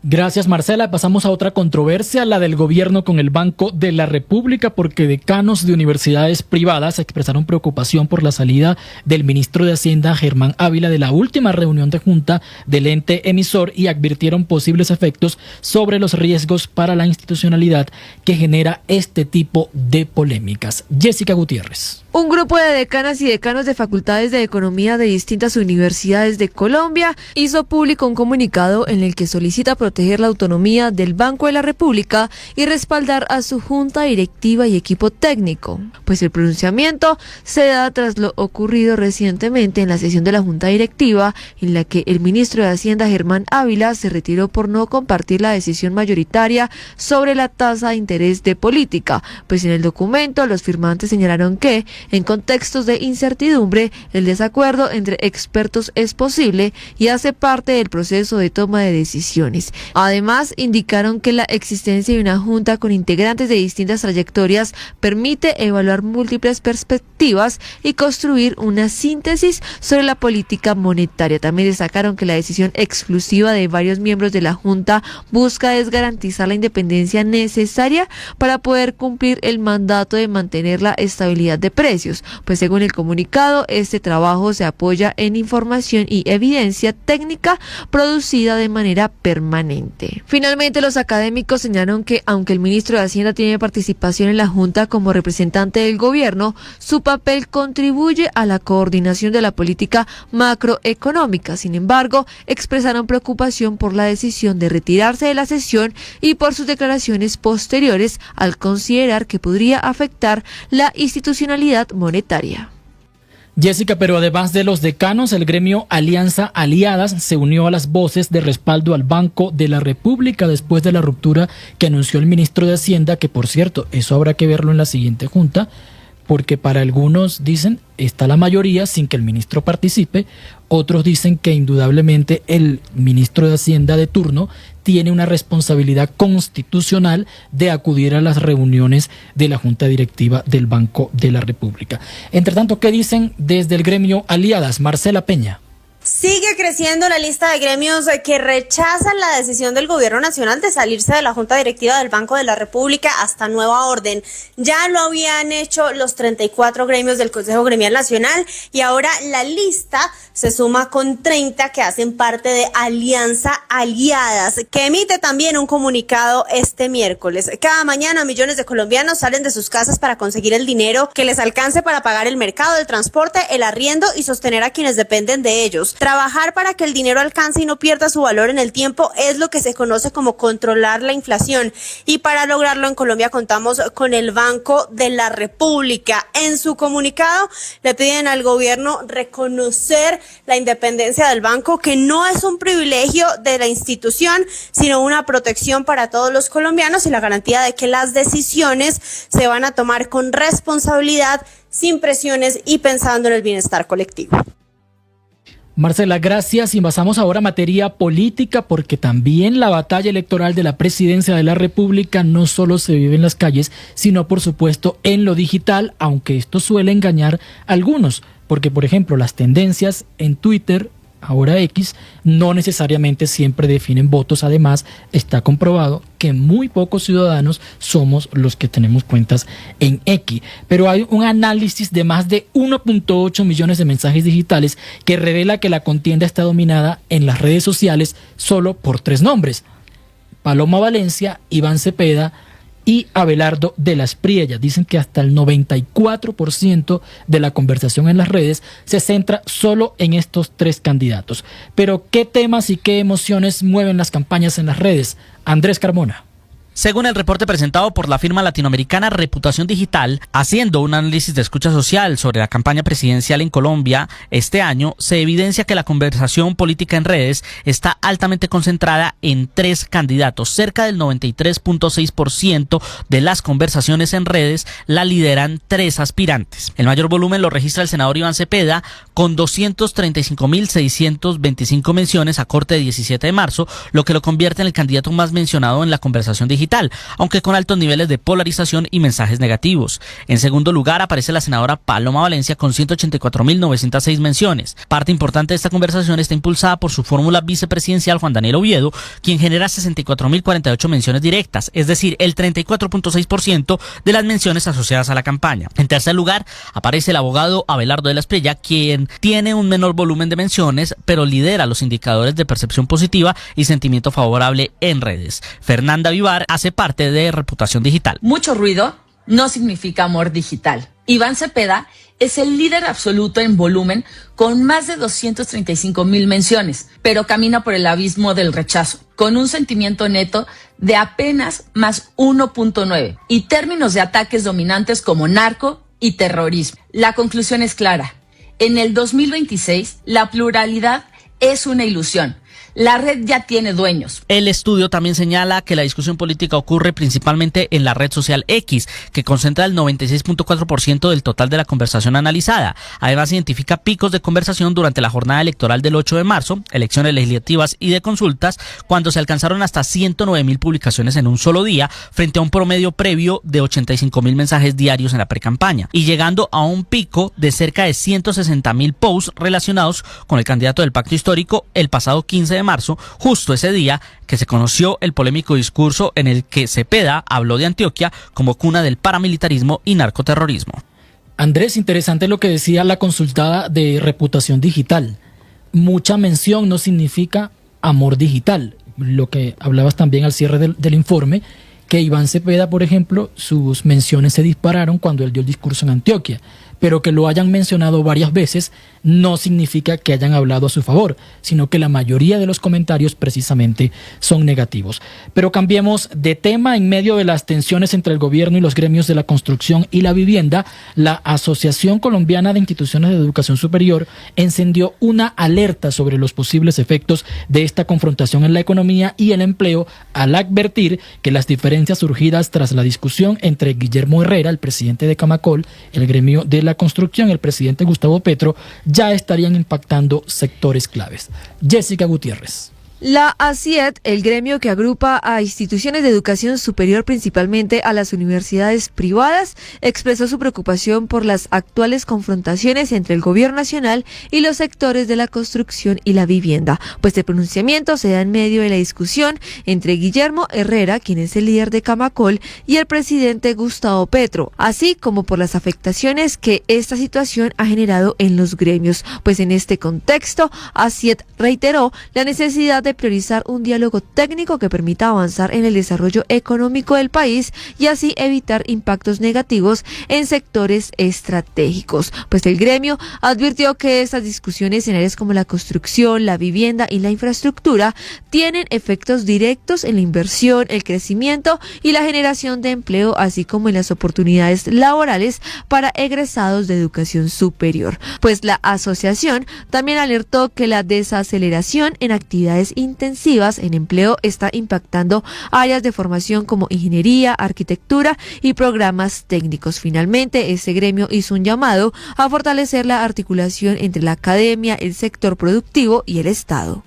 Speaker 1: Gracias, Marcela. Pasamos a otra controversia, la del gobierno con el Banco de la República, porque decanos de universidades privadas expresaron preocupación por la salida del ministro de Hacienda, Germán Ávila, de la última reunión de junta del ente emisor y advirtieron posibles efectos sobre los riesgos para la institucionalidad que genera este tipo de polémicas. Jessica Gutiérrez.
Speaker 18: Un grupo de decanas y decanos de facultades de economía de distintas universidades de Colombia hizo público un comunicado en el que solicita proteger la autonomía del Banco de la República y respaldar a su junta directiva y equipo técnico, pues el pronunciamiento se da tras lo ocurrido recientemente en la sesión de la junta directiva en la que el ministro de Hacienda, Germán Ávila, se retiró por no compartir la decisión mayoritaria sobre la tasa de interés de política, pues en el documento los firmantes señalaron que en contextos de incertidumbre, el desacuerdo entre expertos es posible y hace parte del proceso de toma de decisiones. Además, indicaron que la existencia de una junta con integrantes de distintas trayectorias permite evaluar múltiples perspectivas y construir una síntesis sobre la política monetaria. También destacaron que la decisión exclusiva de varios miembros de la junta busca garantizar la independencia necesaria para poder cumplir el mandato de mantener la estabilidad de precios, pues según el comunicado, este trabajo se apoya en información y evidencia técnica producida de manera permanente. Finalmente, los académicos señalaron que aunque el ministro de Hacienda tiene participación en la Junta como representante del gobierno, su papel contribuye a la coordinación de la política macroeconómica. Sin embargo, expresaron preocupación por la decisión de retirarse de la sesión y por sus declaraciones posteriores al considerar que podría afectar la institucionalidad monetaria.
Speaker 1: Jessica, pero además de los decanos, el gremio Alianza Aliadas se unió a las voces de respaldo al Banco de la República después de la ruptura que anunció el ministro de Hacienda, que por cierto, eso habrá que verlo en la siguiente junta, porque para algunos dicen está la mayoría sin que el ministro participe, otros dicen que indudablemente el ministro de Hacienda de turno tiene una responsabilidad constitucional de acudir a las reuniones de la Junta Directiva del Banco de la República. Entre tanto, ¿qué dicen desde el gremio Aliadas? Marcela Peña.
Speaker 21: Sigue creciendo la lista de gremios que rechazan la decisión del gobierno nacional de salirse de la Junta Directiva del Banco de la República hasta nueva orden. Ya lo habían hecho los 34 gremios del Consejo Gremial Nacional y ahora la lista se suma con 30 que hacen parte de Alianza Aliadas, que emite también un comunicado este miércoles. Cada mañana millones de colombianos salen de sus casas para conseguir el dinero que les alcance para pagar el mercado, el transporte, el arriendo y sostener a quienes dependen de ellos. Trabajar para que el dinero alcance y no pierda su valor en el tiempo es lo que se conoce como controlar la inflación. Y para lograrlo en Colombia contamos con el Banco de la República. En su comunicado le piden al gobierno reconocer la independencia del banco, que no es un privilegio de la institución, sino una protección para todos los colombianos y la garantía de que las decisiones se van a tomar con responsabilidad, sin presiones y pensando en el bienestar colectivo.
Speaker 1: Marcela, gracias. Y pasamos ahora a materia política, porque también la batalla electoral de la presidencia de la República no solo se vive en las calles, sino por supuesto en lo digital, aunque esto suele engañar a algunos. porque por ejemplo las tendencias en Twitter, ahora X, no necesariamente siempre definen votos. Además, está comprobado que muy pocos ciudadanos somos los que tenemos cuentas en X. Pero hay un análisis de más de 1.8 millones de mensajes digitales que revela que la contienda está dominada en las redes sociales solo por 3 nombres: Paloma Valencia, Iván Cepeda y Abelardo de la Espriella. Dicen que hasta el 94% de la conversación en las redes se centra solo en estos 3 candidatos. Pero ¿qué temas y qué emociones mueven las campañas en las redes? Andrés Carmona.
Speaker 4: Según el reporte presentado por la firma latinoamericana Reputación Digital, haciendo un análisis de escucha social sobre la campaña presidencial en Colombia este año, se evidencia que la conversación política en redes está altamente concentrada en 3 candidatos. Cerca del 93.6% de las conversaciones en redes la lideran 3 aspirantes. El mayor volumen lo registra el senador Iván Cepeda, con 235.625 menciones a corte de 17 de marzo, lo que lo convierte en el candidato más mencionado en la conversación digital, aunque con altos niveles de polarización y mensajes negativos. En segundo lugar aparece la senadora Paloma Valencia con 184.906 menciones. Parte importante de esta conversación está impulsada por su fórmula vicepresidencial Juan Daniel Oviedo, quien genera 64.048 menciones directas, es decir, el 34.6% de las menciones asociadas a la campaña. En tercer lugar aparece el abogado Abelardo de la Espriella, quien tiene un menor volumen de menciones, pero lidera los indicadores de percepción positiva y sentimiento favorable en redes. Fernanda Vivar hace parte de Reputación Digital.
Speaker 22: Mucho ruido no significa amor digital. Iván Cepeda es el líder absoluto en volumen con más de 235,000 menciones, pero camina por el abismo del rechazo, con un sentimiento neto de apenas más 1.9 y términos de ataques dominantes como narco y terrorismo. La conclusión es clara. En el 2026, la pluralidad es una ilusión. La red ya tiene dueños.
Speaker 4: El estudio también señala que la discusión política ocurre principalmente en la red social X, que concentra el 96.4% del total de la conversación analizada. Además, identifica picos de conversación durante la jornada electoral del 8 de marzo, elecciones legislativas y de consultas, cuando se alcanzaron hasta 109.000 publicaciones en un solo día, frente a un promedio previo de 85.000 mensajes diarios en la precampaña, y llegando a un pico de cerca de 160.000 posts relacionados con el candidato del pacto histórico el pasado 15 de marzo, justo ese día que se conoció el polémico discurso en el que Cepeda habló de Antioquia como cuna del paramilitarismo y narcoterrorismo.
Speaker 1: Andrés, interesante lo que decía la consultada de Reputación Digital. Mucha mención no significa amor digital. Lo que hablabas también al cierre del informe, que Iván Cepeda, por ejemplo, sus menciones se dispararon cuando él dio el discurso en Antioquia, pero que lo hayan mencionado varias veces no significa que hayan hablado a su favor, sino que la mayoría de los comentarios precisamente son negativos. Pero cambiemos de tema. En medio de las tensiones entre el gobierno y los gremios de la construcción y la vivienda, la Asociación Colombiana de Instituciones de Educación Superior encendió una alerta sobre los posibles efectos de esta confrontación en la economía y el empleo, al advertir que las diferencias surgidas tras la discusión entre Guillermo Herrera, el presidente de Camacol, el gremio de la construcción, el presidente Gustavo Petro, ya estarían impactando sectores claves. Jessica Gutiérrez.
Speaker 18: La ACIED, el gremio que agrupa a instituciones de educación superior, principalmente a las universidades privadas, expresó su preocupación por las actuales confrontaciones entre el gobierno nacional y los sectores de la construcción y la vivienda, pues el pronunciamiento se da en medio de la discusión entre Guillermo Herrera, quien es el líder de Camacol, y el presidente Gustavo Petro, así como por las afectaciones que esta situación ha generado en los gremios. Pues en este contexto, ACIED reiteró la necesidad de priorizar un diálogo técnico que permita avanzar en el desarrollo económico del país y así evitar impactos negativos en sectores estratégicos. Pues el gremio advirtió que estas discusiones en áreas como la construcción, la vivienda y la infraestructura tienen efectos directos en la inversión, el crecimiento y la generación de empleo, así como en las oportunidades laborales para egresados de educación superior. Pues la asociación también alertó que la desaceleración en actividades intensivas en empleo está impactando áreas de formación como ingeniería, arquitectura y programas técnicos. Finalmente, este gremio hizo un llamado a fortalecer la articulación entre la academia, el sector productivo y el Estado.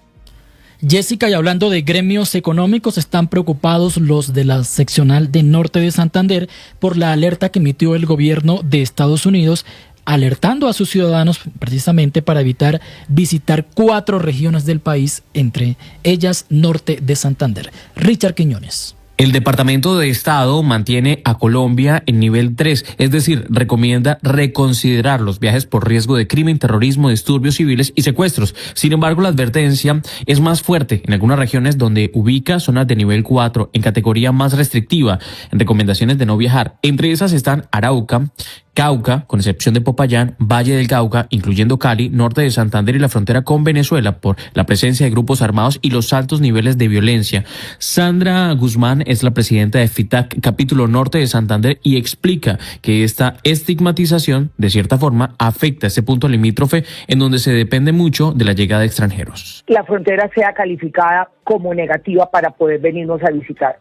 Speaker 1: Jessica, y hablando de gremios económicos, están preocupados los de la seccional de Norte de Santander por la alerta que emitió el gobierno de Estados Unidos alertando a sus ciudadanos precisamente para evitar visitar 4 regiones del país, entre ellas norte de Santander. Richard Quiñones.
Speaker 3: El Departamento de Estado mantiene a Colombia en nivel 3, es decir, recomienda reconsiderar los viajes por riesgo de crimen, terrorismo, disturbios civiles y secuestros. Sin embargo, la advertencia es más fuerte en algunas regiones donde ubica zonas de nivel 4 en categoría más restrictiva, en recomendaciones de no viajar. Entre esas están Arauca, Cauca, con excepción de Popayán, Valle del Cauca, incluyendo Cali, norte de Santander y la frontera con Venezuela por la presencia de grupos armados y los altos niveles de violencia. Sandra Guzmán es la presidenta de FITAC, capítulo norte de Santander, y explica que esta estigmatización, de cierta forma, afecta a este punto limítrofe en donde se depende mucho de la llegada de extranjeros.
Speaker 10: La frontera sea calificada como negativa para poder venirnos a visitar.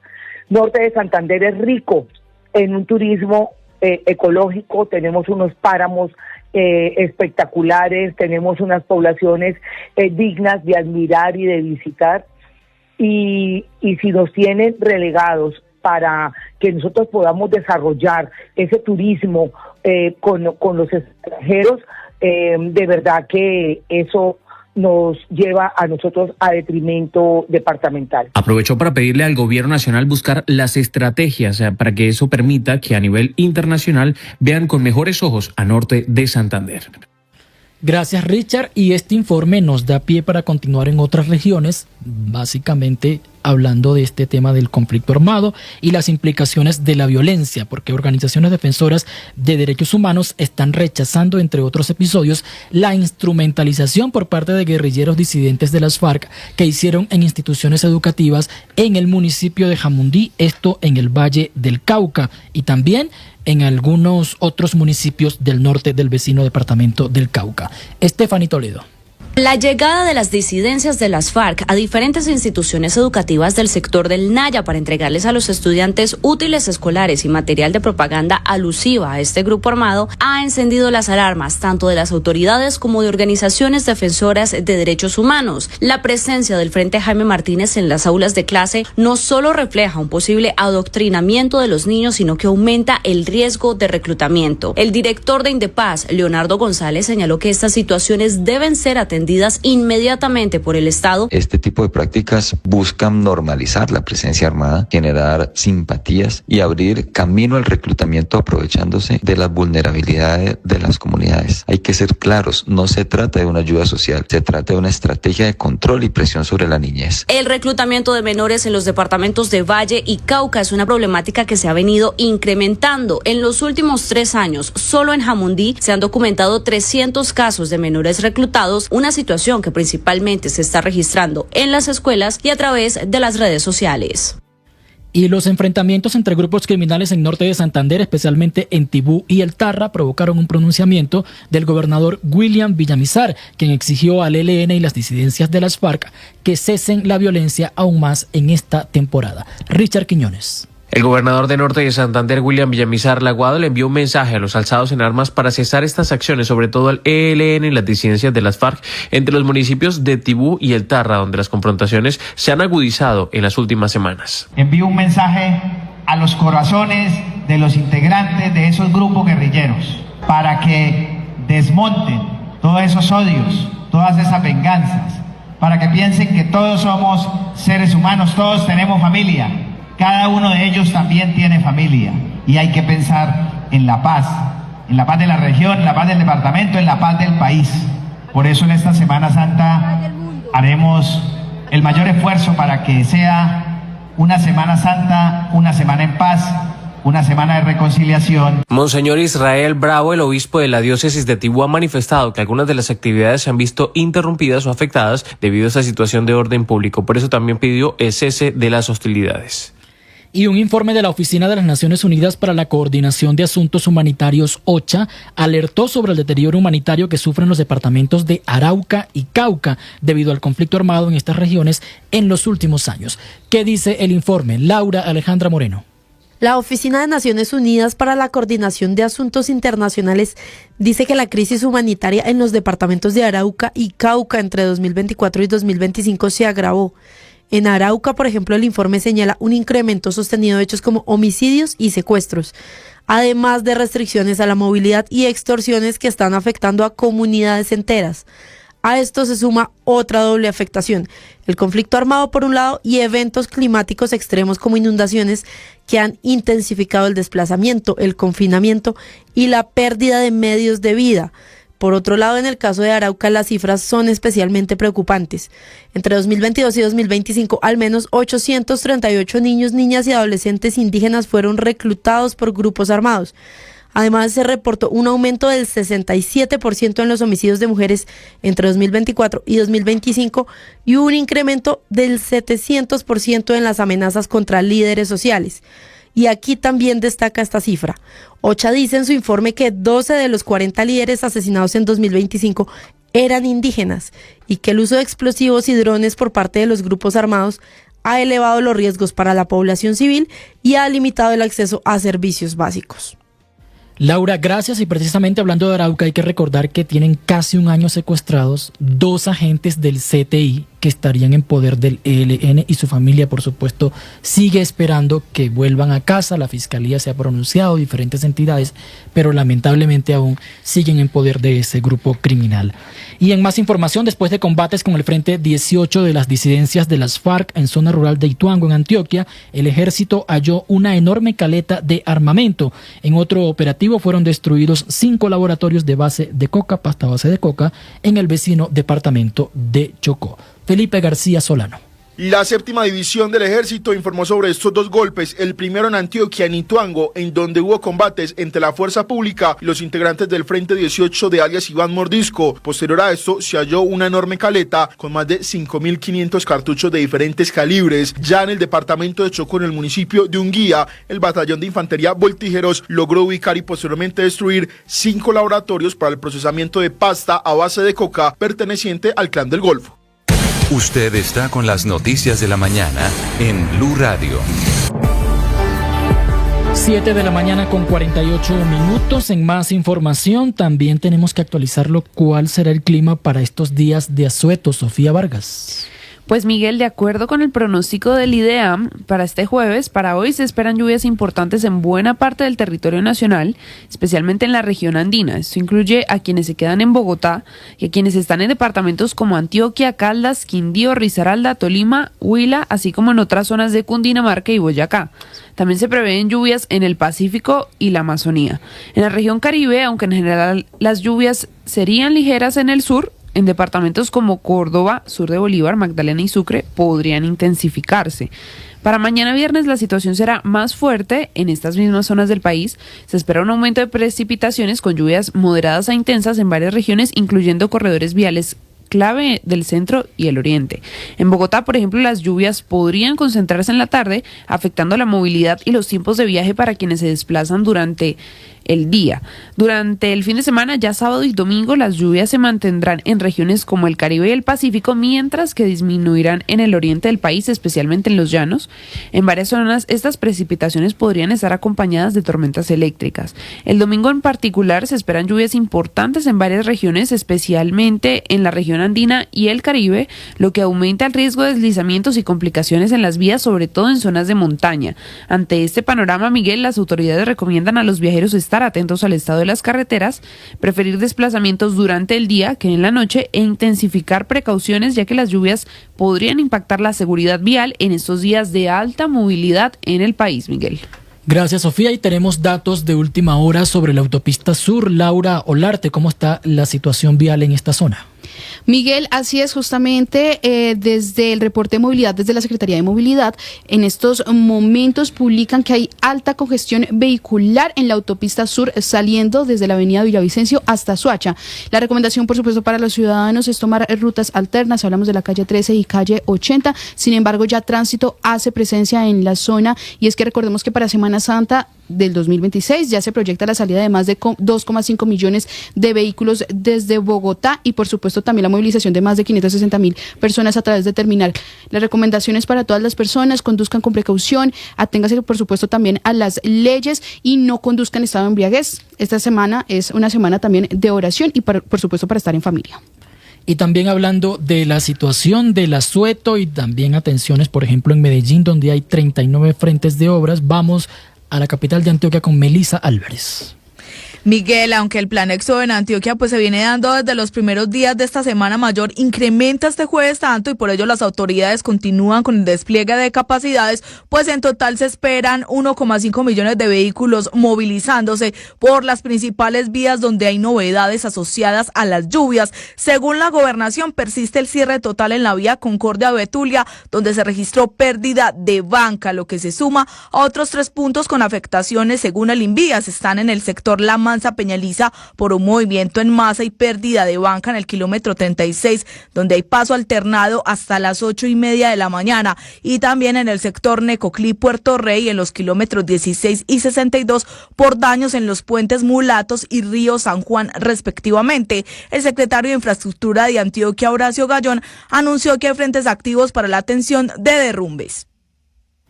Speaker 10: Norte de Santander es rico en un turismo ecológico, tenemos unos páramos espectaculares, tenemos unas poblaciones dignas de admirar y de visitar, y si nos tienen relegados para que nosotros podamos desarrollar ese turismo con los extranjeros, de verdad que eso nos lleva a nosotros a detrimento departamental.
Speaker 3: Aprovechó para pedirle al gobierno nacional buscar las estrategias para que eso permita que a nivel internacional vean con mejores ojos a norte de Santander.
Speaker 1: Gracias, Richard, y este informe nos da pie para continuar en otras regiones, básicamente hablando de este tema del conflicto armado y las implicaciones de la violencia, porque organizaciones defensoras de derechos humanos están rechazando, entre otros episodios, la instrumentalización por parte de guerrilleros disidentes de las FARC que hicieron en instituciones educativas en el municipio de Jamundí, esto en el Valle del Cauca, y también en algunos otros municipios del norte del vecino departamento del Cauca. Estefanía Toledo.
Speaker 23: La llegada de las disidencias de las FARC a diferentes instituciones educativas del sector del Naya para entregarles a los estudiantes útiles escolares y material de propaganda alusiva a este grupo armado ha encendido las alarmas tanto de las autoridades como de organizaciones defensoras de derechos humanos. La presencia del Frente Jaime Martínez en las aulas de clase no solo refleja un posible adoctrinamiento de los niños, sino que aumenta el riesgo de reclutamiento. El director de Indepaz, Leonardo González, señaló que estas situaciones deben ser atendidas inmediatamente por el Estado.
Speaker 24: Este tipo de prácticas buscan normalizar la presencia armada, generar simpatías y abrir camino al reclutamiento aprovechándose de las vulnerabilidades de las comunidades. Hay que ser claros, no se trata de una ayuda social, se trata de una estrategia de control y presión sobre la niñez.
Speaker 23: El reclutamiento de menores en los departamentos de Valle y Cauca es una problemática que se ha venido incrementando. En los últimos 3 años, solo en Jamundí se han documentado 300 casos de menores reclutados, una situación que principalmente se está registrando en las escuelas y a través de las redes sociales.
Speaker 1: Y los enfrentamientos entre grupos criminales en norte de Santander, especialmente en Tibú y El Tarra, provocaron un pronunciamiento del gobernador William Villamizar, quien exigió al ELN y las disidencias de las FARC que cesen la violencia aún más en esta temporada. Richard Quiñones.
Speaker 3: El gobernador de Norte de Santander, William Villamizar Laguado, le envió un mensaje a los alzados en armas para cesar estas acciones, sobre todo al ELN y las disidencias de las FARC entre los municipios de Tibú y El Tarra, donde las confrontaciones se han agudizado en las últimas semanas.
Speaker 25: Envío un mensaje a los corazones de los integrantes de esos grupos guerrilleros para que desmonten todos esos odios, todas esas venganzas, para que piensen que todos somos seres humanos, todos tenemos familia. Cada uno de ellos también tiene familia y hay que pensar en la paz de la región, en la paz del departamento, en la paz del país. Por eso en esta Semana Santa haremos el mayor esfuerzo para que sea una Semana Santa, una semana en paz, una semana de reconciliación.
Speaker 3: Monseñor Israel Bravo, el obispo de la diócesis de Tibú, ha manifestado que algunas de las actividades se han visto interrumpidas o afectadas debido a esta situación de orden público. Por eso también pidió el cese de las hostilidades.
Speaker 1: Y un informe de la Oficina de las Naciones Unidas para la Coordinación de Asuntos Humanitarios, OCHA, alertó sobre el deterioro humanitario que sufren los departamentos de Arauca y Cauca debido al conflicto armado en estas regiones en los últimos años. ¿Qué dice el informe? Laura Alejandra Moreno.
Speaker 26: La Oficina de Naciones Unidas para la Coordinación de Asuntos Internacionales dice que la crisis humanitaria en los departamentos de Arauca y Cauca entre 2024 y 2025 se agravó. En Arauca, por ejemplo, el informe señala un incremento sostenido de hechos como homicidios y secuestros. además de restricciones a la movilidad y extorsiones que están afectando a comunidades enteras. A esto se suma otra doble afectación, el conflicto armado por un lado y eventos climáticos extremos como inundaciones que han intensificado el desplazamiento, el confinamiento y la pérdida de medios de vida. Por otro lado, en el caso de Arauca, las cifras son especialmente preocupantes. Entre 2022 y 2025, al menos 838 niños, niñas y adolescentes indígenas fueron reclutados por grupos armados. Además, se reportó un aumento del 67% en los homicidios de mujeres entre 2024 y 2025 y un incremento del 700% en las amenazas contra líderes sociales. Y aquí también destaca esta cifra. OCHA dice en su informe que 12 de los 40 líderes asesinados en 2025 eran indígenas y que el uso de explosivos y drones por parte de los grupos armados ha elevado los riesgos para la población civil y ha limitado el acceso a servicios básicos.
Speaker 1: Laura, gracias. Y precisamente hablando de Arauca, hay que recordar que tienen casi un año secuestrados 2 agentes del CTI que estarían en poder del ELN y su familia, por supuesto, sigue esperando que vuelvan a casa. La Fiscalía se ha pronunciado, diferentes entidades, pero lamentablemente aún siguen en poder de ese grupo criminal. Y en más información, después de combates con el Frente 18 de las disidencias de las FARC en zona rural de Ituango, en Antioquia, el ejército halló una enorme caleta de armamento. En otro operativo fueron destruidos 5 laboratorios de base de coca, pasta base de coca, en el vecino departamento de Chocó. Felipe García Solano.
Speaker 2: La séptima división del ejército informó sobre estos 2 golpes, el primero en Antioquia, en Ituango, en donde hubo combates entre la fuerza pública y los integrantes del Frente 18 de alias Iván Mordisco. Posterior a esto se halló una enorme caleta con más de 5.500 cartuchos de diferentes calibres. Ya en el departamento de Chocó, en el municipio de Unguía, el batallón de infantería Voltígeros logró ubicar y posteriormente destruir 5 laboratorios para el procesamiento de pasta a base de coca perteneciente al Clan del Golfo.
Speaker 5: Usted está con las noticias de la mañana en Blue Radio.
Speaker 1: 7 de la mañana con 48 minutos. En más información, también tenemos que actualizarlo. ¿Cuál será el clima para estos días de asueto? Sofía Vargas.
Speaker 6: Pues Miguel, de acuerdo con el pronóstico del IDEAM, para este jueves, para hoy se esperan lluvias importantes en buena parte del territorio nacional, especialmente en la región andina. Esto incluye a quienes se quedan en Bogotá y a quienes están en departamentos como Antioquia, Caldas, Quindío, Risaralda, Tolima, Huila, así como en otras zonas de Cundinamarca y Boyacá. También se prevén lluvias en el Pacífico y la Amazonía. En la región Caribe, aunque en general las lluvias serían ligeras en el sur, en departamentos como Córdoba, sur de Bolívar, Magdalena y Sucre podrían intensificarse. Para mañana viernes la situación será más fuerte en estas mismas zonas del país. Se espera un aumento de precipitaciones con lluvias moderadas a intensas en varias regiones, incluyendo corredores viales clave del centro y el oriente. En Bogotá, por ejemplo, las lluvias podrían concentrarse en la tarde, afectando la movilidad y los tiempos de viaje para quienes se desplazan durante el día. Durante el fin de semana, ya sábado y domingo, las lluvias se mantendrán en regiones como el Caribe y el Pacífico, mientras que disminuirán en el oriente del país, especialmente en los llanos. En varias zonas, estas precipitaciones podrían estar acompañadas de tormentas eléctricas. El domingo en particular, se esperan lluvias importantes en varias regiones, especialmente en la región andina y el Caribe, lo que aumenta el riesgo de deslizamientos y complicaciones en las vías, sobre todo en zonas de montaña. Ante este panorama, Miguel, las autoridades recomiendan a los viajeros estar atentos al estado de las carreteras, preferir desplazamientos durante el día que en la noche e intensificar precauciones, ya que las lluvias podrían impactar la seguridad vial en estos días de alta movilidad en el país, Miguel.
Speaker 1: Gracias, Sofía. Y tenemos datos de última hora sobre la autopista sur. Laura Olarte, ¿cómo está la situación vial en esta zona?
Speaker 7: Miguel, así es, justamente desde el reporte de movilidad, desde la Secretaría de Movilidad, en estos momentos publican que hay alta congestión vehicular en la autopista sur saliendo desde la avenida Villavicencio hasta Soacha. La recomendación, por supuesto, para los ciudadanos es tomar rutas alternas. Hablamos de la calle 13 y calle 80. Sin embargo, ya tránsito hace presencia en la zona, y es que recordemos que para Semana Santa del 2026 ya se proyecta la salida de más de 2,5 millones de vehículos desde Bogotá, y por supuesto también la movilización de más de 560.000 personas a través de terminal. Las recomendaciones para todas las personas: conduzcan con precaución, aténganse por supuesto también a las leyes y no conduzcan en estado de embriaguez. Esta semana es una semana también de oración y por supuesto para estar en familia.
Speaker 1: Y también hablando de la situación del asueto y también atenciones, por ejemplo, en Medellín, donde hay 39 frentes de obras, vamos a la capital de Antioquia con Melissa Álvarez.
Speaker 8: Miguel, aunque el plan Éxodo en Antioquia pues se viene dando desde los primeros días de esta Semana Mayor, incrementa este jueves tanto y por ello las autoridades continúan con el despliegue de capacidades, pues en total se esperan 1,5 millones de vehículos movilizándose por las principales vías donde hay novedades asociadas a las lluvias. Según la gobernación, persiste el cierre total en la vía Concordia-Betulia, donde se registró pérdida de banca, lo que se suma a otros 3 puntos con afectaciones según el Invías. Están en el sector La Mansa Peñaliza por un movimiento en masa y pérdida de banca en el kilómetro 36, donde hay paso alternado hasta las 8:30 de la mañana, y también en el sector Necoclí Puerto Rey en los kilómetros 16 y 62 por daños en los puentes Mulatos y Río San Juan respectivamente. El secretario de Infraestructura de Antioquia, Horacio Gallón, anunció que hay frentes activos para la atención de derrumbes.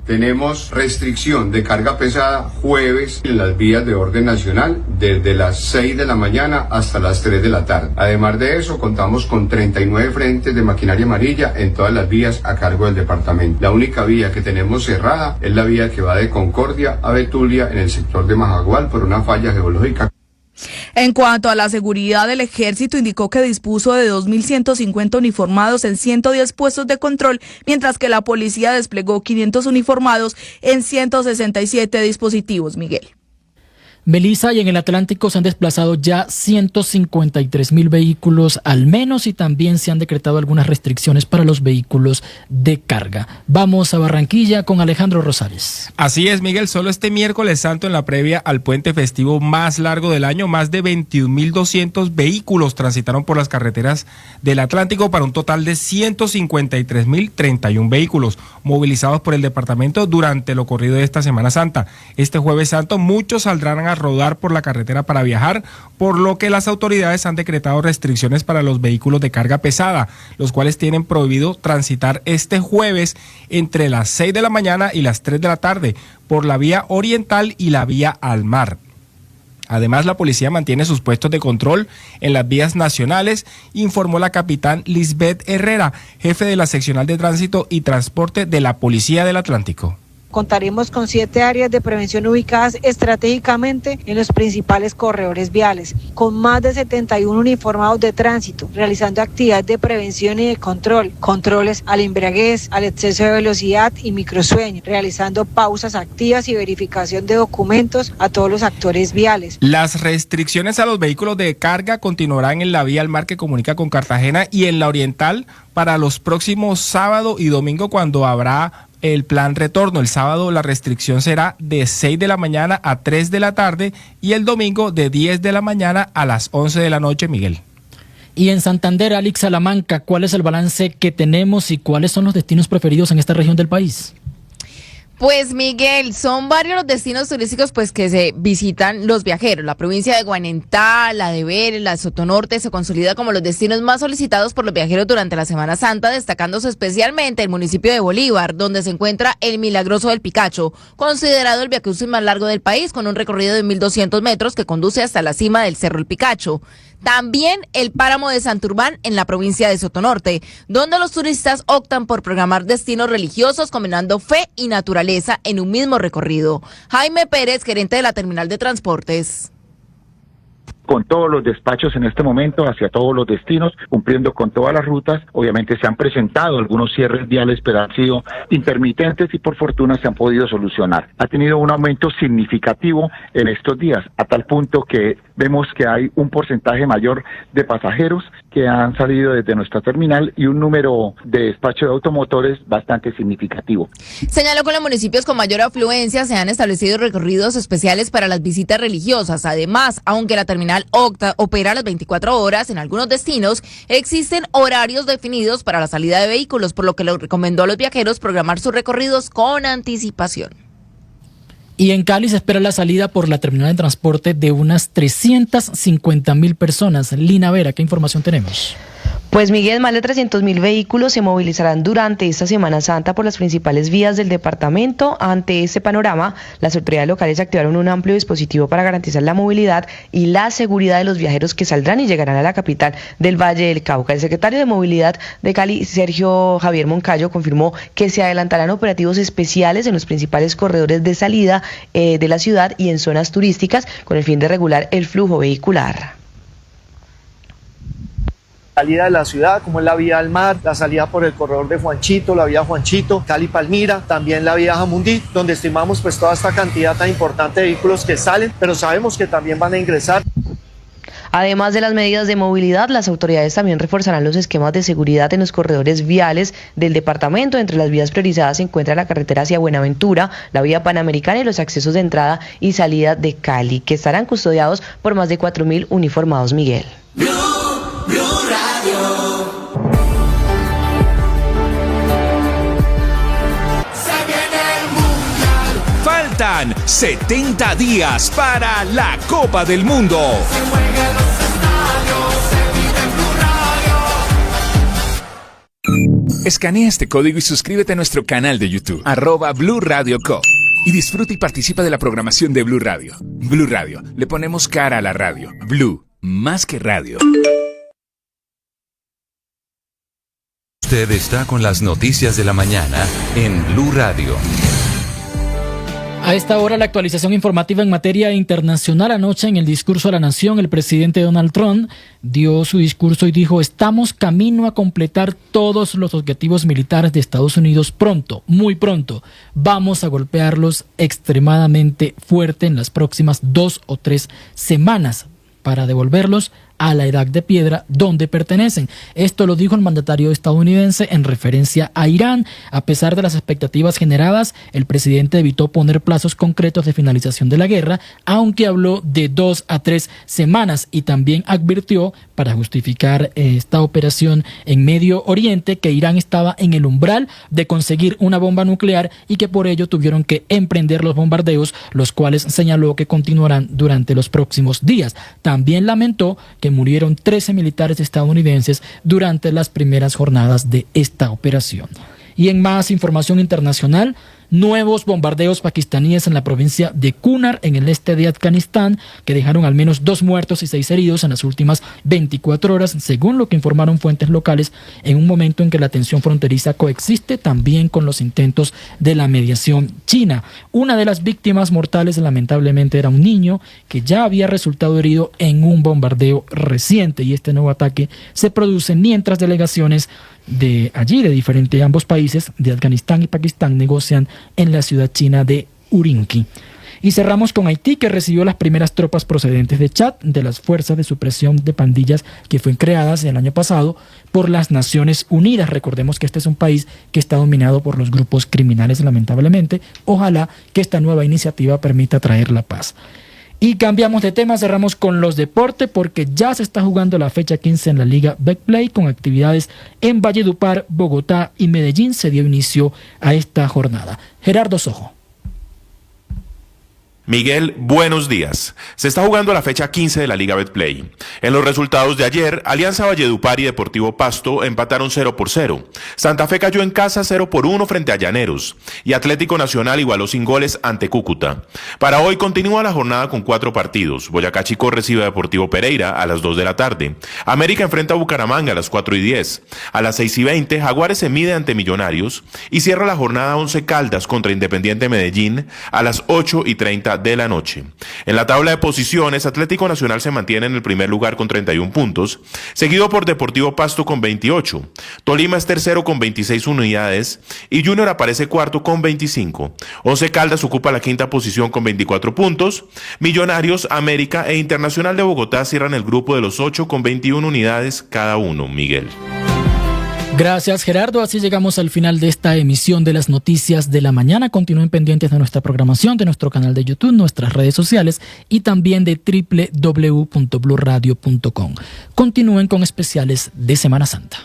Speaker 9: Tenemos restricción de carga pesada jueves en las vías de orden nacional desde las 6 de la mañana hasta las 3 de la tarde. Además de eso, contamos con 39 frentes de maquinaria amarilla en todas las vías a cargo del departamento. La única vía que tenemos cerrada es la vía que va de Concordia a Betulia en el sector de Majagual por una falla geológica.
Speaker 8: En cuanto a la seguridad, el ejército indicó que dispuso de 2.150 uniformados en 110 puestos de control, mientras que la policía desplegó 500 uniformados en 167 dispositivos, Miguel.
Speaker 1: Melissa, y en el Atlántico se han desplazado ya 153.000 vehículos al menos y también se han decretado algunas restricciones para los vehículos de carga. Vamos a Barranquilla con Alejandro Rosales.
Speaker 11: Así es, Miguel, solo este miércoles santo en la previa al puente festivo más largo del año, más de 21.200 vehículos transitaron por las carreteras del Atlántico para un total de 153.031 vehículos movilizados por el departamento durante lo corrido de esta Semana Santa. Este jueves santo muchos saldrán a rodar por la carretera para viajar, por lo que las autoridades han decretado restricciones para los vehículos de carga pesada, los cuales tienen prohibido transitar este jueves entre las 6 de la mañana y las 3 de la tarde por la vía oriental y la vía al mar. Además, la policía mantiene sus puestos de control en las vías nacionales, informó la capitán Lisbeth Herrera, jefe de la seccional de tránsito y transporte de la Policía del Atlántico.
Speaker 12: Contaremos con 7 áreas de prevención ubicadas estratégicamente en los principales corredores viales, con más de 71 uniformados de tránsito, realizando actividades de prevención y de control, controles al embriaguez, al exceso de velocidad y microsueño, realizando pausas activas y verificación de documentos a todos los actores viales.
Speaker 11: Las restricciones a los vehículos de carga continuarán en la vía al mar que comunica con Cartagena y en la oriental para los próximos sábado y domingo, cuando habrá el plan retorno. El sábado la restricción será de 6 de la mañana a 3 de la tarde y el domingo de 10 de la mañana a las 11 de la noche, Miguel.
Speaker 1: Y en Santander, Alex Salamanca, ¿cuál es el balance que tenemos y cuáles son los destinos preferidos en esta región del país?
Speaker 13: Pues Miguel, son varios los destinos turísticos pues que se visitan los viajeros. La provincia de Guanentá, la de Vélez, la de Sotonorte se consolida como los destinos más solicitados por los viajeros durante la Semana Santa, destacándose especialmente el municipio de Bolívar, donde se encuentra el Milagroso del Picacho, considerado el viacrucis más largo del país, con un recorrido de 1.200 metros que conduce hasta la cima del Cerro El Picacho. También el páramo de Santurbán en la provincia de Sotonorte, donde los turistas optan por programar destinos religiosos combinando fe y naturaleza en un mismo recorrido. Jaime Pérez, gerente de la terminal de transportes.
Speaker 14: Con todos los despachos en este momento hacia todos los destinos, cumpliendo con todas las rutas. Obviamente se han presentado algunos cierres viales, pero han sido intermitentes y por fortuna se han podido solucionar. Ha tenido un aumento significativo en estos días, a tal punto que vemos que hay un porcentaje mayor de pasajeros que han salido desde nuestra terminal y un número de despacho de automotores bastante significativo.
Speaker 13: Señaló que en los municipios con mayor afluencia se han establecido recorridos especiales para las visitas religiosas. Además, aunque la terminal opera las 24 horas, en algunos destinos existen horarios definidos para la salida de vehículos, por lo que le recomendó a los viajeros programar sus recorridos con anticipación.
Speaker 1: Y en Cali se espera la salida por la terminal de transporte de unas 350.000 personas. Lina Vera, ¿qué información tenemos?
Speaker 15: Pues Miguel, más de 300.000 vehículos se movilizarán durante esta Semana Santa por las principales vías del departamento. Ante este panorama, las autoridades locales activaron un amplio dispositivo para garantizar la movilidad y la seguridad de los viajeros que saldrán y llegarán a la capital del Valle del Cauca. El secretario de Movilidad de Cali, Sergio Javier Moncayo, confirmó que se adelantarán operativos especiales en los principales corredores de salida de la ciudad y en zonas turísticas con el fin de regular el flujo vehicular.
Speaker 16: Salida de la ciudad, como es la vía al mar, la salida por el corredor de Juanchito, la vía Juanchito, Cali-Palmira, también la vía Jamundí, donde estimamos pues toda esta cantidad tan importante de vehículos que salen, pero sabemos que también van a ingresar.
Speaker 15: Además de las medidas de movilidad, las autoridades también reforzarán los esquemas de seguridad en los corredores viales del departamento. Entre las vías priorizadas se encuentra la carretera hacia Buenaventura, la vía Panamericana y los accesos de entrada y salida de Cali, que estarán custodiados por más de 4.000 uniformados, Miguel.
Speaker 17: Faltan 70 días para la Copa del Mundo. Escanea este código y suscríbete a nuestro canal de YouTube, @BluRadioCo. Y disfruta y participa de la programación de Blue Radio. Blue Radio, le ponemos cara a la radio. Blue, más que radio.
Speaker 5: Usted está con las noticias de la mañana en Blue Radio.
Speaker 1: A esta hora la actualización informativa en materia internacional. Anoche en el discurso a la nación, el presidente Donald Trump dio su discurso y dijo: estamos camino a completar todos los objetivos militares de Estados Unidos pronto, muy pronto. Vamos a golpearlos extremadamente fuerte en las próximas 2 o 3 semanas para devolverlos a la edad de piedra donde pertenecen. Esto lo dijo el mandatario estadounidense en referencia a Irán. A pesar de las expectativas generadas, el presidente evitó poner plazos concretos de finalización de la guerra, aunque habló de 2 a 3 semanas y también advirtió, para justificar esta operación en Medio Oriente, que Irán estaba en el umbral de conseguir una bomba nuclear y que por ello tuvieron que emprender los bombardeos, los cuales señaló que continuarán durante los próximos días. También lamentó que murieron 13 militares estadounidenses durante las primeras jornadas de esta operación. Y en más información internacional, nuevos bombardeos pakistaníes en la provincia de Kunar, en el este de Afganistán, que dejaron al menos 2 muertos y 6 heridos en las últimas 24 horas, según lo que informaron fuentes locales, en un momento en que la tensión fronteriza coexiste también con los intentos de la mediación china. Una de las víctimas mortales lamentablemente era un niño que ya había resultado herido en un bombardeo reciente, y este nuevo ataque se produce mientras delegaciones de allí, de ambos países, de Afganistán y Pakistán, negocian en la ciudad china de Urinkey. Y cerramos con Haití, que recibió las primeras tropas procedentes de Chad, de las fuerzas de supresión de pandillas que fueron creadas el año pasado por las Naciones Unidas. Recordemos que este es un país que está dominado por los grupos criminales, lamentablemente. Ojalá que esta nueva iniciativa permita traer la paz. Y cambiamos de tema, cerramos con los deportes, porque ya se está jugando la fecha 15 en la Liga Betplay, con actividades en Valledupar, Bogotá y Medellín. Se dio inicio a esta jornada. Gerardo Sojo.
Speaker 19: Miguel, buenos días. Se está jugando la fecha 15 de la Liga Betplay. En los resultados de ayer, Alianza Valledupar y Deportivo Pasto empataron 0-0. Santa Fe cayó en casa 0-1 frente a Llaneros. Y Atlético Nacional igualó sin goles ante Cúcuta. Para hoy continúa la jornada con 4 partidos. Boyacá Chicó recibe a Deportivo Pereira a las 2 de la tarde. América enfrenta a Bucaramanga a las 4:10. A las 6:20, Jaguares se mide ante Millonarios. Y cierra la jornada 11 Caldas contra Independiente Medellín a las 8:30 de la noche. En la tabla de posiciones, Atlético Nacional se mantiene en el primer lugar con 31 puntos, seguido por Deportivo Pasto con 28. Tolima es tercero con 26 unidades y Junior aparece cuarto con 25. Once Caldas ocupa la quinta posición con 24 puntos. Millonarios, América e Internacional de Bogotá cierran el grupo de los 8 con 21 unidades cada uno. Miguel.
Speaker 1: Gracias, Gerardo. Así llegamos al final de esta emisión de las noticias de la mañana. Continúen pendientes de nuestra programación, de nuestro canal de YouTube, nuestras redes sociales y también de www.bluradio.com. Continúen con especiales de Semana Santa.